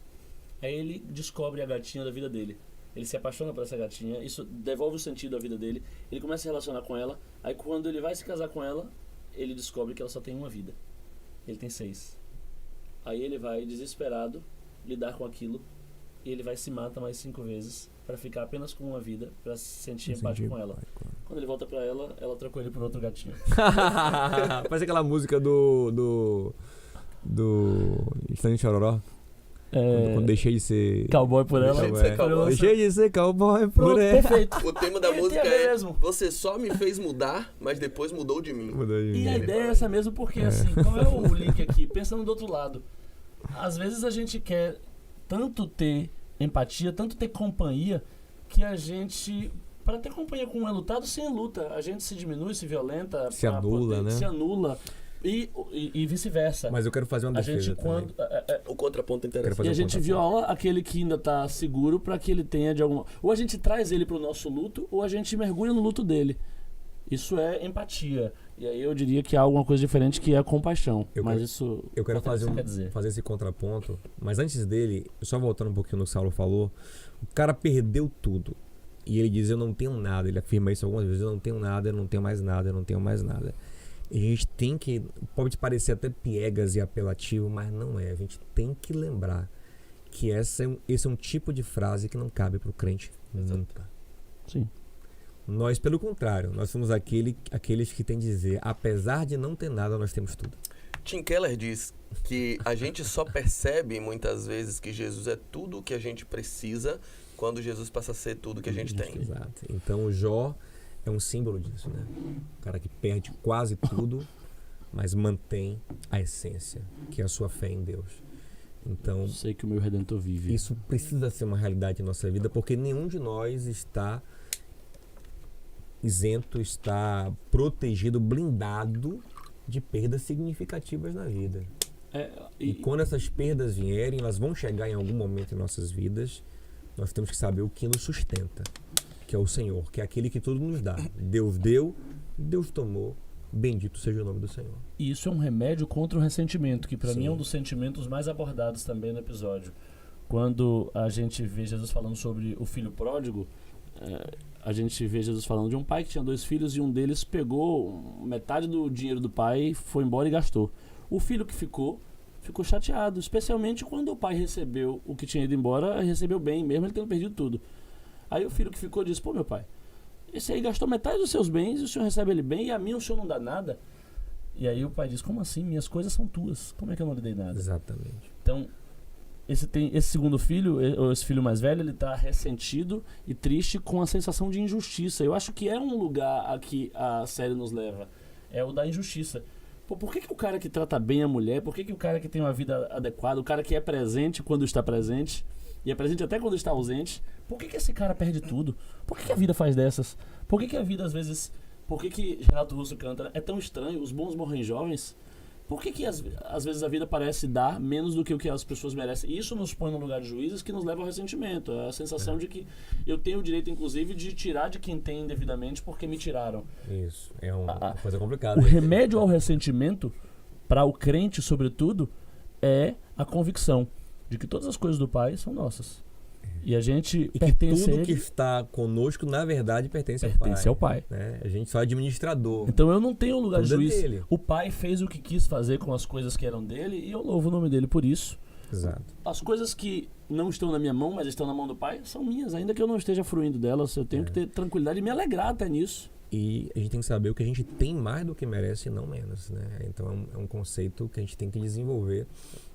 Aí ele descobre a gatinha da vida dele. Ele se apaixona por essa gatinha, isso devolve o sentido à vida dele. Ele começa a se relacionar com ela. Aí quando ele vai se casar com ela, ele descobre que ela só tem uma vida. Ele tem 6. Aí ele vai, desesperado, lidar com aquilo. E ele vai se mata mais 5 vezes pra ficar apenas com uma vida, pra se sentir empático com ela. Quando ele volta pra ela, ela trocou ele por outro gatinho. Parece aquela música do Stanley Chororó. Quando deixei de ser cowboy por ela. Deixei de ser cowboy por Pronto, ela. perfeito. O tema da Ele música tem a ver é mesmo. Você só me fez mudar, mas depois mudou de mim. E a ideia é essa mesmo, porque assim, qual é o link aqui? Pensando do outro lado, às vezes a gente quer tanto ter empatia, tanto ter companhia, que a gente, para ter companhia com um enlutado, sem luta, a gente se diminui, se violenta, se anula, né? Se anula e vice-versa. Mas eu quero fazer uma defesa a gente também. O contraponto interessa. E a gente viola aquele que ainda tá seguro para que ele tenha de alguma... Ou a gente traz ele pro nosso luto, ou a gente mergulha no luto dele. Isso é empatia. E aí eu diria que há alguma coisa diferente que é a compaixão. Eu quero fazer esse contraponto. Mas antes dele, só voltando um pouquinho no que o Saulo falou, o cara perdeu tudo. E ele diz, eu não tenho nada. Ele afirma isso algumas vezes, eu não tenho nada, eu não tenho mais nada, eu não tenho mais nada. E a gente tem que, pode parecer até piegas e apelativo, mas não é. A gente tem que lembrar que esse é um tipo de frase que não cabe para o crente nunca. Sim. Nós, pelo contrário, nós somos aqueles que têm que dizer, apesar de não ter nada, nós temos tudo. Tim Keller diz que a gente só percebe muitas vezes que Jesus é tudo o que a gente precisa quando Jesus passa a ser tudo o que a gente tem. Exato. Então o Jó é um símbolo disso, né? O cara que perde quase tudo, mas mantém a essência, que é a sua fé em Deus. Então, sei que o meu Redentor vive. Isso precisa ser uma realidade em nossa vida, porque nenhum de nós está isento, está protegido, blindado de perdas significativas na vida. E quando essas perdas vierem, elas vão chegar em algum momento em nossas vidas, nós temos que saber o que nos sustenta, que é o Senhor, que é aquele que tudo nos dá. Deus deu, Deus tomou, bendito seja o nome do Senhor. E isso é um remédio contra o ressentimento, que para mim é um dos sentimentos mais abordados também no episódio. Quando a gente vê Jesus falando sobre o filho pródigo, a gente vê Jesus falando de um pai que tinha 2 filhos e um deles pegou metade do dinheiro do pai, foi embora e gastou. O filho que ficou chateado, especialmente quando o pai recebeu o que tinha ido embora, recebeu bem, mesmo ele tendo perdido tudo. Aí o filho que ficou disse, pô, meu pai, esse aí gastou metade dos seus bens e o senhor recebe ele bem e a mim o senhor não dá nada? E aí o pai diz, como assim? Minhas coisas são tuas, como é que eu não lhe dei nada? Exatamente. Então, esse segundo filho, ou esse filho mais velho, ele tá ressentido e triste com a sensação de injustiça. Eu acho que é um lugar a que a série nos leva, é o da injustiça. Pô, por que o cara que trata bem a mulher, por que o cara que tem uma vida adequada, o cara que é presente quando está presente, e é presente até quando está ausente, por que esse cara perde tudo? Por que a vida faz dessas? Por que a vida às vezes... Por que Renato Russo canta? É tão estranho, os bons morrem jovens. Por que às vezes a vida parece dar menos do que o que as pessoas merecem? E isso nos põe no lugar de juízes que nos leva ao ressentimento. A sensação de que eu tenho o direito, inclusive, de tirar de quem tem indevidamente porque me tiraram. Isso, é uma coisa complicada. O remédio ao ressentimento, para o crente, sobretudo, é a convicção de que todas as coisas do Pai são nossas. E a gente pertence que tudo a ele. Que está conosco, na verdade, pertence ao Pai. Né? A gente só é administrador. Então eu não tenho lugar de Tudo juiz. dele. O Pai fez o que quis fazer com as coisas que eram dele e eu louvo o nome dele por isso. Exato. As coisas que não estão na minha mão, mas estão na mão do Pai, são minhas, ainda que eu não esteja fruindo delas. Eu tenho que ter tranquilidade e me alegrar até nisso. E a gente tem que saber o que a gente tem mais do que merece e não menos, né? Então é um conceito que a gente tem que desenvolver,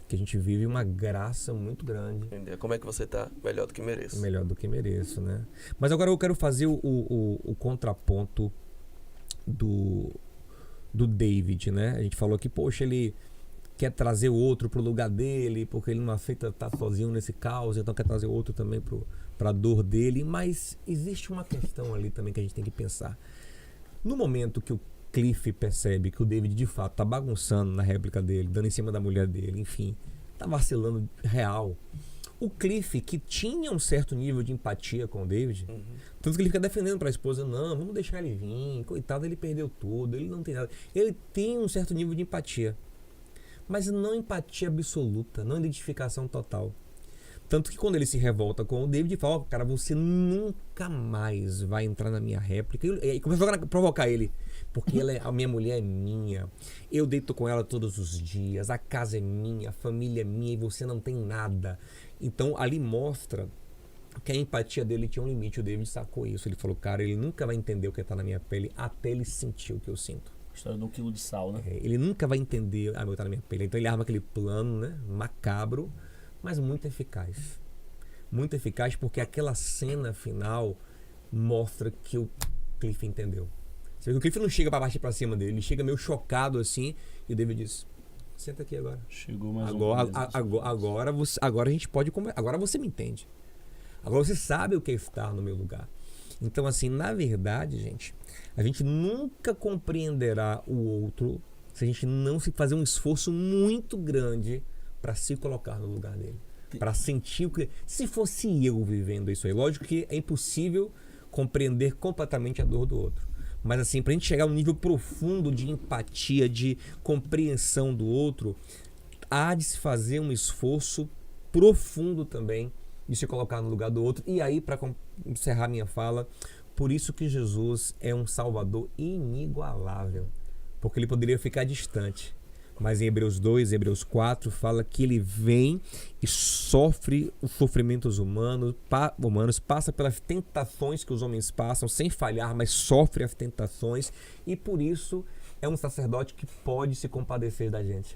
que a gente vive uma graça muito grande. Entender como é que você tá melhor do que mereço. Melhor do que mereço, né? Mas agora eu quero fazer o contraponto do David, né? A gente falou que, poxa, ele quer trazer o outro pro lugar dele, porque ele não aceita estar sozinho nesse caos, então quer trazer o outro também pra dor dele. Mas existe uma questão ali também que a gente tem que pensar. No momento que o Cliff percebe que o David de fato tá bagunçando na réplica dele, dando em cima da mulher dele, enfim, tá vacilando real. O Cliff, que tinha um certo nível de empatia com o David, tanto que ele fica defendendo pra esposa, não, vamos deixar ele vir, coitado, ele perdeu tudo, ele não tem nada. Ele tem um certo nível de empatia, mas não empatia absoluta, não identificação total. Tanto que quando ele se revolta com o David, fala, cara, você nunca mais vai entrar na minha réplica. E começa a provocar ele. Porque a minha mulher é minha. Eu deito com ela todos os dias. A casa é minha, a família é minha e você não tem nada. Então ali mostra que a empatia dele tinha um limite. O David sacou isso. Ele falou, cara, ele nunca vai entender o que tá na minha pele até ele sentir o que eu sinto. História do quilo de sal, né? Ele nunca vai entender o que tá na minha pele. Então ele arma aquele plano, né, macabro, mas muito eficaz. Muito eficaz porque aquela cena final mostra que o Cliff entendeu. Você vê que o Cliff não chega pra partir pra cima dele, ele chega meio chocado assim, e o David diz, senta aqui agora. Chegou mais agora a gente pode conversar. Agora você me entende. Agora você sabe o que é estar no meu lugar. Então assim, na verdade, gente, a gente nunca compreenderá o outro se a gente não se fazer um esforço muito grande para se colocar no lugar dele. Para sentir o que... Se fosse eu vivendo isso aí, lógico que é impossível compreender completamente a dor do outro. Mas assim, pra gente chegar a um nível profundo de empatia, de compreensão do outro, há de se fazer um esforço profundo também de se colocar no lugar do outro. E aí, para encerrar minha fala, por isso que Jesus é um Salvador inigualável. Porque ele poderia ficar distante. Mas em Hebreus 2, Hebreus 4, fala que ele vem e sofre os sofrimentos humanos, passa pelas tentações que os homens passam, sem falhar, mas sofre as tentações. E por isso é um sacerdote que pode se compadecer da gente.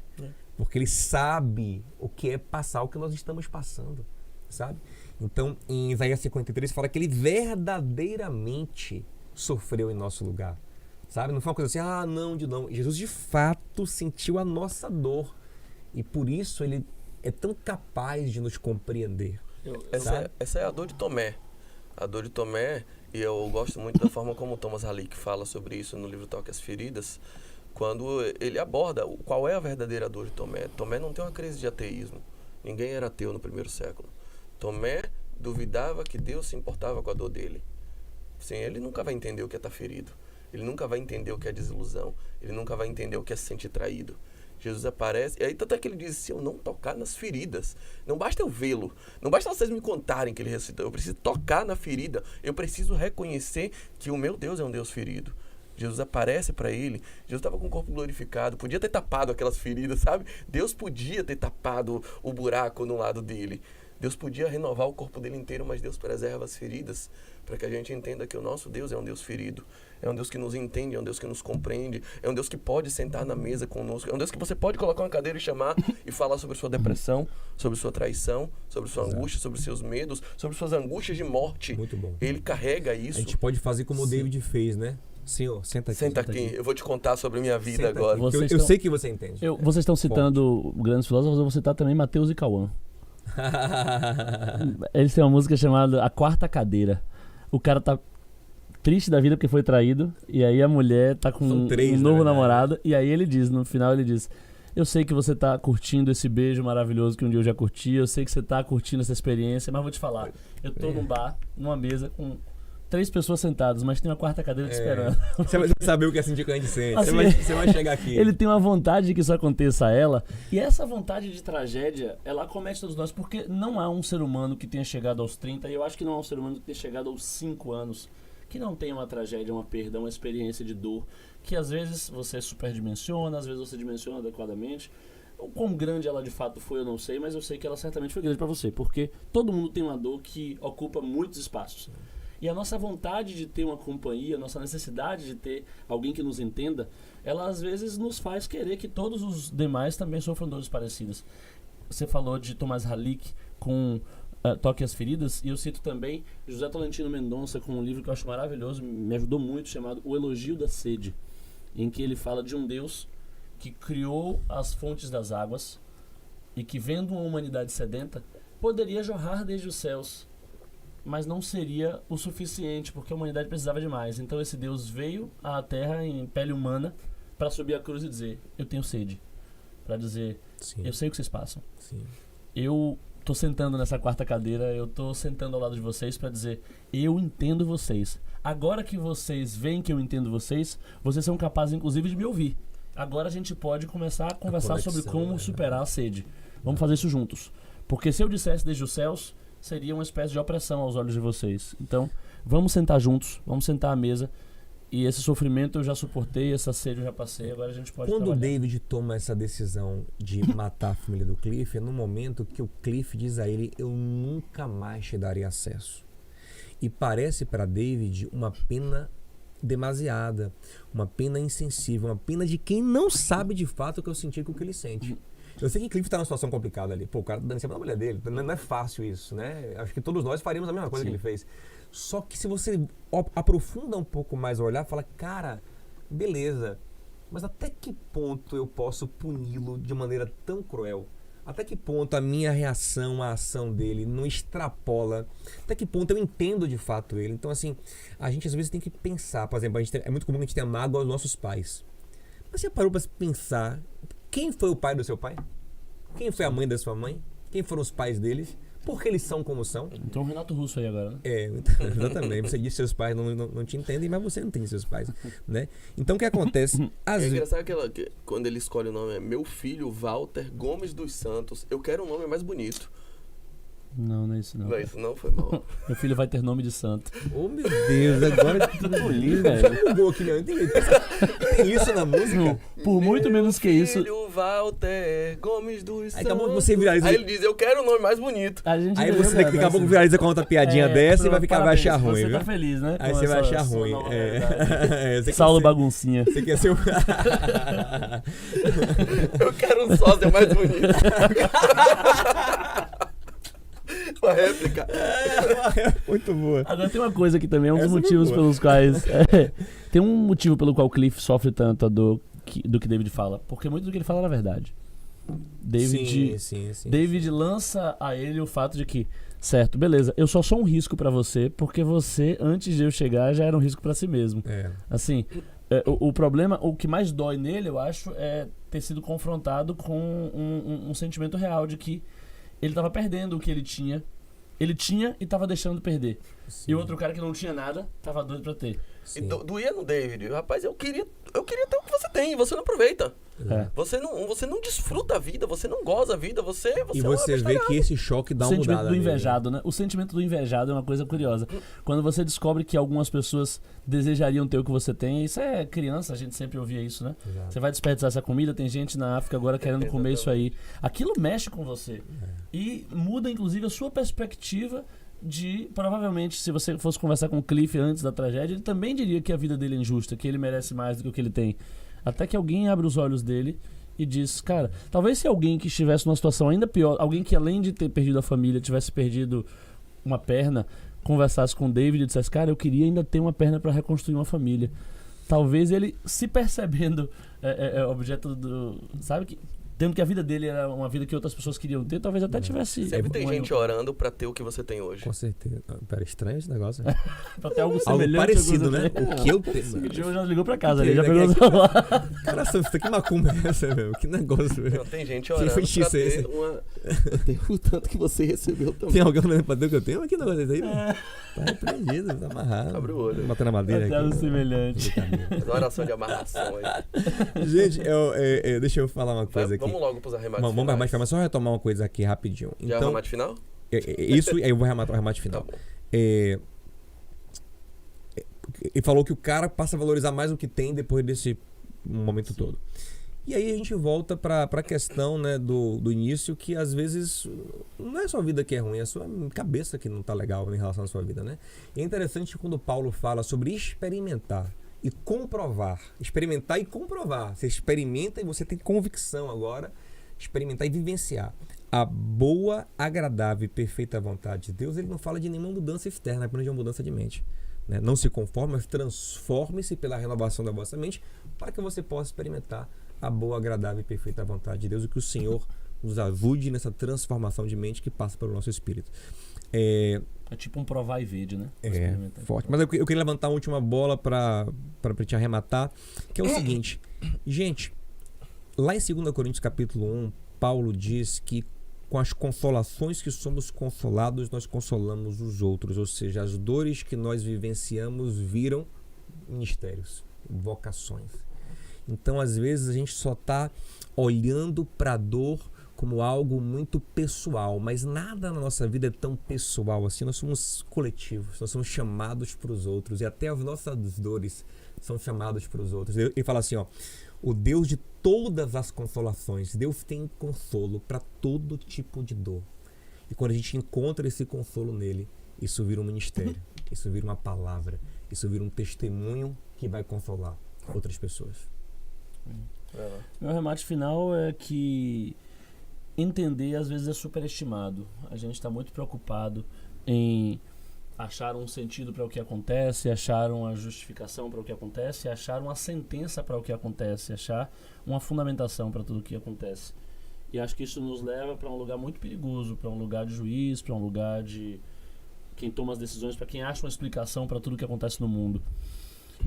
Porque ele sabe o que é passar o que nós estamos passando, sabe? Então, em Isaías 53, fala que ele verdadeiramente sofreu em nosso lugar. Sabe? Não foi uma coisa assim, não. Jesus de fato sentiu a nossa dor. E por isso ele é tão capaz de nos compreender. Essa é a dor de Tomé. A dor de Tomé, e eu gosto muito da forma como Thomas Halleck fala sobre isso no livro Toque as Feridas, quando ele aborda qual é a verdadeira dor de Tomé. Tomé não tem uma crise de ateísmo. Ninguém era ateu no primeiro século. Tomé duvidava que Deus se importava com a dor dele. Sim, ele nunca vai entender o que é estar ferido. Ele nunca vai entender o que é desilusão. Ele nunca vai entender o que é se sentir traído. Jesus aparece, e aí tanto é que ele diz, se eu não tocar nas feridas, não basta eu vê-lo, não basta vocês me contarem que ele ressuscitou, eu preciso tocar na ferida, eu preciso reconhecer que o meu Deus é um Deus ferido. Jesus aparece para ele, Jesus estava com o corpo glorificado, podia ter tapado aquelas feridas, sabe? Deus podia ter tapado o buraco no lado dele. Deus podia renovar o corpo dele inteiro, mas Deus preserva as feridas para que a gente entenda que o nosso Deus é um Deus ferido. É um Deus que nos entende, é um Deus que nos compreende, é um Deus que pode sentar na mesa conosco, é um Deus que você pode colocar uma cadeira e chamar e falar sobre sua depressão, sobre sua traição, sobre sua angústia, sobre seus medos, sobre suas angústias de morte. Muito bom. Ele carrega isso. A gente pode fazer como o David fez, né? Senhor, senta aqui. Senta aqui, eu vou te contar sobre a minha vida agora. Eu sei que você entende. Vocês estão citando grandes filósofos, eu vou citar também Mateus e Cauã. Eles têm uma música chamada A Quarta Cadeira. O cara tá triste da vida porque foi traído, e aí a mulher tá com um novo namorado, e aí ele diz, no final ele diz, eu sei que você tá curtindo esse beijo maravilhoso que um dia eu já curti, eu sei que você tá curtindo essa experiência, mas vou te falar, eu tô num bar, numa mesa com 3 pessoas sentadas, mas tem uma quarta cadeira te esperando. Você vai saber o que é sentir que a gente sente. Assim, você vai chegar aqui. Ele tem uma vontade de que isso aconteça a ela. E essa vontade de tragédia, ela acomete todos nós. Porque não há um ser humano que tenha chegado aos 30, e eu acho que não há um ser humano que tenha chegado aos 5 anos, que não tenha uma tragédia, uma perda, uma experiência de dor, que às vezes você superdimensiona, às vezes você dimensiona adequadamente. O quão grande ela de fato foi, eu não sei, mas eu sei que ela certamente foi grande para você. Porque todo mundo tem uma dor que ocupa muitos espaços. E a nossa vontade de ter uma companhia, a nossa necessidade de ter alguém que nos entenda, ela às vezes nos faz querer que todos os demais também sofram dores parecidas. Você falou de Thomas Halleck com Toque as Feridas, e eu cito também José Tolentino Mendonça com um livro que eu acho maravilhoso, me ajudou muito, chamado O Elogio da Sede, em que ele fala de um Deus que criou as fontes das águas e que, vendo uma humanidade sedenta, poderia jorrar desde os céus, mas não seria o suficiente, porque a humanidade precisava de mais. Então esse Deus veio à Terra em pele humana para subir a cruz e dizer, eu tenho sede. Para dizer, sim, eu sei o que vocês passam. Sim. Eu tô sentando nessa quarta cadeira, eu tô sentando ao lado de vocês para dizer, eu entendo vocês. Agora que vocês veem que eu entendo vocês, vocês são capazes inclusive de me ouvir. Agora a gente pode começar a conversar sobre como superar a sede. Vamos fazer isso juntos. Porque se eu dissesse desde os céus, seria uma espécie de opressão aos olhos de vocês. Então, vamos sentar juntos, vamos sentar à mesa. E esse sofrimento eu já suportei, essa sede eu já passei, agora a gente pode Quando o trabalhar. David toma essa decisão de matar a família do Cliff, é no momento que o Cliff diz a ele: eu nunca mais te darei acesso. E parece para David uma pena demasiada, uma pena insensível, uma pena de quem não sabe de fato o que eu senti com o que ele sente. Eu sei que Cliff tá numa situação complicada ali. Pô, o cara tá dando em cima da mulher dele. Não é fácil isso, né? Acho que todos nós faríamos a mesma coisa que ele fez. Só que se você aprofunda um pouco mais o olhar, fala, cara, beleza, mas até que ponto eu posso puni-lo de maneira tão cruel? Até que ponto a minha reação à ação dele não extrapola? Até que ponto eu entendo de fato ele? Então, assim, a gente às vezes tem que pensar. Por exemplo, é muito comum que a gente tenha mágoa aos nossos pais. Mas você parou para pensar, quem foi o pai do seu pai? Quem foi a mãe da sua mãe? Quem foram os pais deles? Por que eles são como são? Então o Renato Russo aí agora, né? Exatamente. Você disse que seus pais não te entendem, mas você não tem seus pais, né? Então o que acontece? É engraçado quando ele escolhe o nome, é meu filho Walter Gomes dos Santos. Eu quero um nome mais bonito. Não é isso não. Não é isso não, foi mal. Meu filho vai ter nome de santo. Oh meu Deus, agora tudo lindo, velho. Mudou aqui, não. Tem isso na música? Por muito menos que isso. Filho Walter Gomes dos Aí Santos. acabou que você viraliza. Aí ele diz, eu quero um nome mais bonito. Aí você daqui a pouco viraliza com outra piadinha dessa e vai achar ruim, você viu? tá feliz, né? Aí com você vai essa achar sua ruim. nova É. realidade. Saulo Baguncinha. Você quer ser o... Eu quero um sósia mais bonito. Uma réplica. Muito boa. Agora tem uma coisa aqui também, um dos Essa é motivos muito boa. pelos quais... tem um motivo pelo qual o Cliff sofre tanto do que David fala. Porque muito do que ele fala é verdade. Sim. David lança a ele o fato de que, certo, beleza, eu só sou um risco pra você, porque você, antes de eu chegar, já era um risco pra si mesmo. Assim, o problema, o que mais dói nele, eu acho, é ter sido confrontado com um sentimento real de que ele tava perdendo o que ele tinha. Ele tinha e tava deixando de perder. Sim. E o outro cara que não tinha nada, tava doido pra ter. E doía no David. Rapaz, eu queria ter o que você tem e você não aproveita. É. Você não desfruta a vida, você não goza a vida, você E é uma você vê bestalhada. que esse choque dá O uma sentimento mudada do nele. invejado, né? O sentimento do invejado é uma coisa curiosa. Quando você descobre que algumas pessoas desejariam ter o que você tem, isso é criança, a gente sempre ouvia isso, né? Exato. Você vai desperdiçar essa comida, tem gente na África agora querendo comer isso aí. Aquilo mexe com você. E muda, inclusive, a sua perspectiva de... Provavelmente, se você fosse conversar com o Cliff antes da tragédia, ele também diria que a vida dele é injusta, que ele merece mais do que o que ele tem. Até que alguém abre os olhos dele e diz, cara, talvez se alguém que estivesse numa situação ainda pior, alguém que além de ter perdido a família, tivesse perdido uma perna, conversasse com o David e dissesse, cara, eu queria ainda ter uma perna pra reconstruir uma família. Talvez ele, se percebendo objeto do... Sabe que... Tendo que a vida dele era uma vida que outras pessoas queriam ter, talvez até tivesse... Sempre tem gente orando pra ter o que você tem hoje. Com certeza. Pera, estranho esse negócio. Pra ter algo Algo semelhante. parecido, ao que né? você tem. O que eu tenho. O Diogo já ligou pra casa, ele já Aqui- pegou o celular. Cara, isso que macumba é essa, meu? Que negócio, velho? Não, tem gente Que orando pra feitiço é esse? ter uma... Tem o tanto que você recebeu também. Tem alguém olhando pra Deus que eu tenho? Mas que negócio é esse aí, velho? Tá repreendido, tá amarrado. Abre o olho. Batendo na madeira Até aqui. algo semelhante. Faz uma oração de amarração aí. Gente, deixa eu falar uma coisa aqui. Vamos logo pros arremates Vamos finais. arremate final, mas só retomar uma coisa aqui rapidinho. Já é o Então, arremate final? isso, aí eu vou arrematar o arremate Tá final. bom. Ele falou que o cara passa a valorizar mais o que tem depois desse momento todo. E aí a gente volta para a questão, né, do início, que às vezes não é a sua vida que é ruim, é a sua cabeça que não tá legal em relação à sua vida, né? E é interessante quando Paulo fala sobre experimentar e comprovar. Experimentar e comprovar. Você experimenta e você tem convicção agora, experimentar e vivenciar. A boa, agradável e perfeita vontade de Deus, ele não fala de nenhuma mudança externa, apenas de uma mudança de mente. Né? Não se conforme, mas transforme-se pela renovação da vossa mente para que você possa experimentar a boa, agradável e perfeita vontade de Deus e que o Senhor nos ajude nessa transformação de mente que passa pelo nosso espírito. É tipo um provar e vede, né? Forte. Mas eu queria levantar uma última bola para te arrematar, que é o seguinte. Gente, lá em 2 Coríntios capítulo 1, Paulo diz que com as consolações que somos consolados, nós consolamos os outros. Ou seja, as dores que nós vivenciamos viram ministérios, vocações. Então, às vezes, a gente só está olhando para a dor como algo muito pessoal, mas nada na nossa vida é tão pessoal assim. Nós somos coletivos, nós somos chamados para os outros, e até as nossas dores são chamadas para os outros. Ele fala assim, ó, o Deus de todas as consolações, Deus tem consolo para todo tipo de dor. E quando a gente encontra esse consolo nele, isso vira um ministério, isso vira uma palavra, isso vira um testemunho que vai consolar outras pessoas. Meu remate final é que entender às vezes é superestimado. A gente está muito preocupado em achar um sentido para o que acontece, achar uma justificação para o que acontece, achar uma sentença para o que acontece, achar uma fundamentação para tudo o que acontece. E acho que isso nos leva para um lugar muito perigoso, para um lugar de juiz, para um lugar de quem toma as decisões, para quem acha uma explicação para tudo o que acontece no mundo.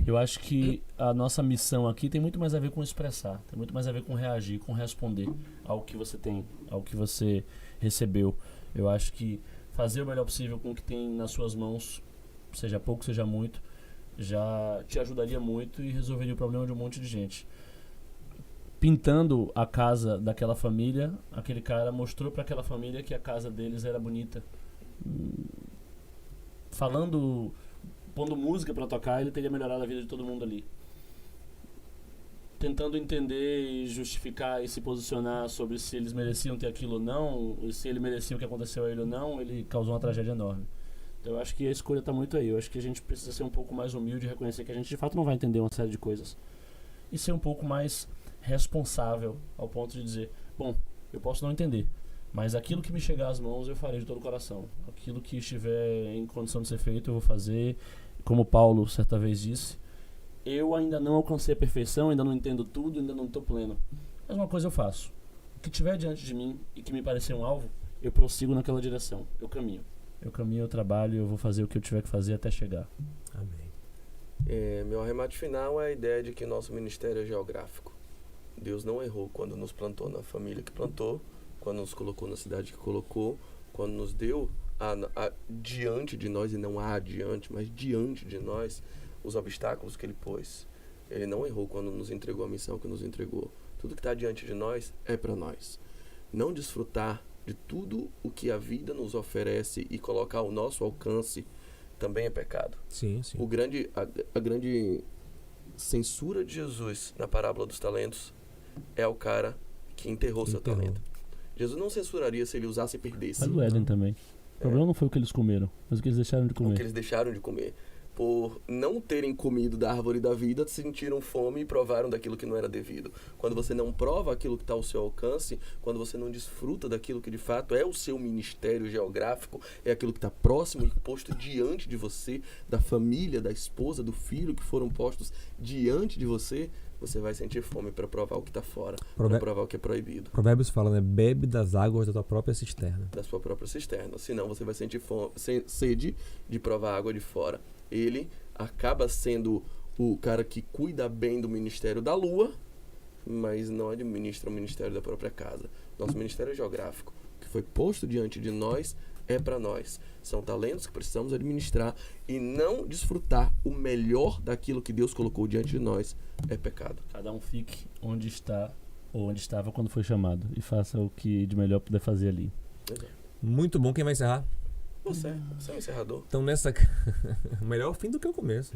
Eu acho que a nossa missão aqui tem muito mais a ver com expressar, tem muito mais a ver com reagir, com responder ao que você tem, ao que você recebeu. Eu acho que fazer o melhor possível com o que tem nas suas mãos, seja pouco, seja muito, já te ajudaria muito e resolveria o problema de um monte de gente. Pintando a casa daquela família, aquele cara mostrou para aquela família que a casa deles era bonita. Pondo música para tocar, ele teria melhorado a vida de todo mundo ali. Tentando entender e justificar e se posicionar sobre se eles mereciam ter aquilo ou não, ou se ele merecia o que aconteceu a ele ou não, ele causou uma tragédia enorme. Então eu acho que a escolha está muito aí. Eu acho que a gente precisa ser um pouco mais humilde e reconhecer que a gente de fato não vai entender uma série de coisas. E ser um pouco mais responsável ao ponto de dizer, bom, eu posso não entender, mas aquilo que me chegar às mãos eu farei de todo o coração. Aquilo que estiver em condição de ser feito eu vou fazer. Como Paulo certa vez disse, eu ainda não alcancei a perfeição, ainda não entendo tudo, ainda não estou pleno. Mas uma coisa eu faço. O que estiver diante de mim e que me parecer um alvo, eu prossigo naquela direção. Eu caminho, eu trabalho, eu vou fazer o que eu tiver que fazer até chegar. Amém. Meu arremate final é a ideia de que nosso ministério é geográfico. Deus não errou quando nos plantou na família que plantou, quando nos colocou na cidade que colocou, quando nos deu diante de nós, e não adiante, mas diante de nós, os obstáculos que ele pôs. Ele não errou quando nos entregou a missão que nos entregou. Tudo que está diante de nós é para nós. Não desfrutar de tudo o que a vida nos oferece e colocar ao nosso alcance também é pecado. Sim, sim. A grande censura de Jesus na parábola dos talentos é o cara que enterrou seu talento. Jesus não censuraria se ele usasse e perdesse. Mas o Éden também. O problema não foi o que eles comeram, mas o que eles deixaram de comer. O que eles deixaram de comer. Por não terem comido da árvore da vida, sentiram fome e provaram daquilo que não era devido. Quando você não prova aquilo que está ao seu alcance, quando você não desfruta daquilo que de fato é o seu ministério geográfico, é aquilo que está próximo e posto diante de você, da família, da esposa, do filho que foram postos diante de você, você vai sentir fome para provar o que está fora, para provar o que é proibido. Provérbios fala, né? Bebe das águas da tua própria cisterna. Da sua própria cisterna. Senão você vai sentir sede de provar a água de fora. Ele acaba sendo o cara que cuida bem do ministério da lua, mas não administra o ministério da própria casa. Nosso ministério é geográfico. O que foi posto diante de nós é para nós. São talentos que precisamos administrar, e não desfrutar o melhor daquilo que Deus colocou diante de nós é pecado. Cada um fique onde está ou onde estava quando foi chamado e faça o que de melhor puder fazer ali. Exato. Muito bom. Quem vai encerrar? Você é o encerrador. Então melhor o fim do que o começo.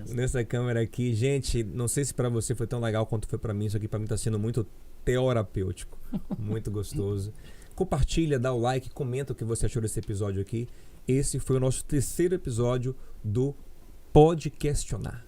Nessa câmera aqui, gente, não sei se pra você foi tão legal quanto foi pra mim. Isso aqui pra mim tá sendo muito terapêutico, muito gostoso. Compartilha, dá o like, comenta o que você achou desse episódio aqui. Esse foi o nosso 3º episódio do Pode Questionar.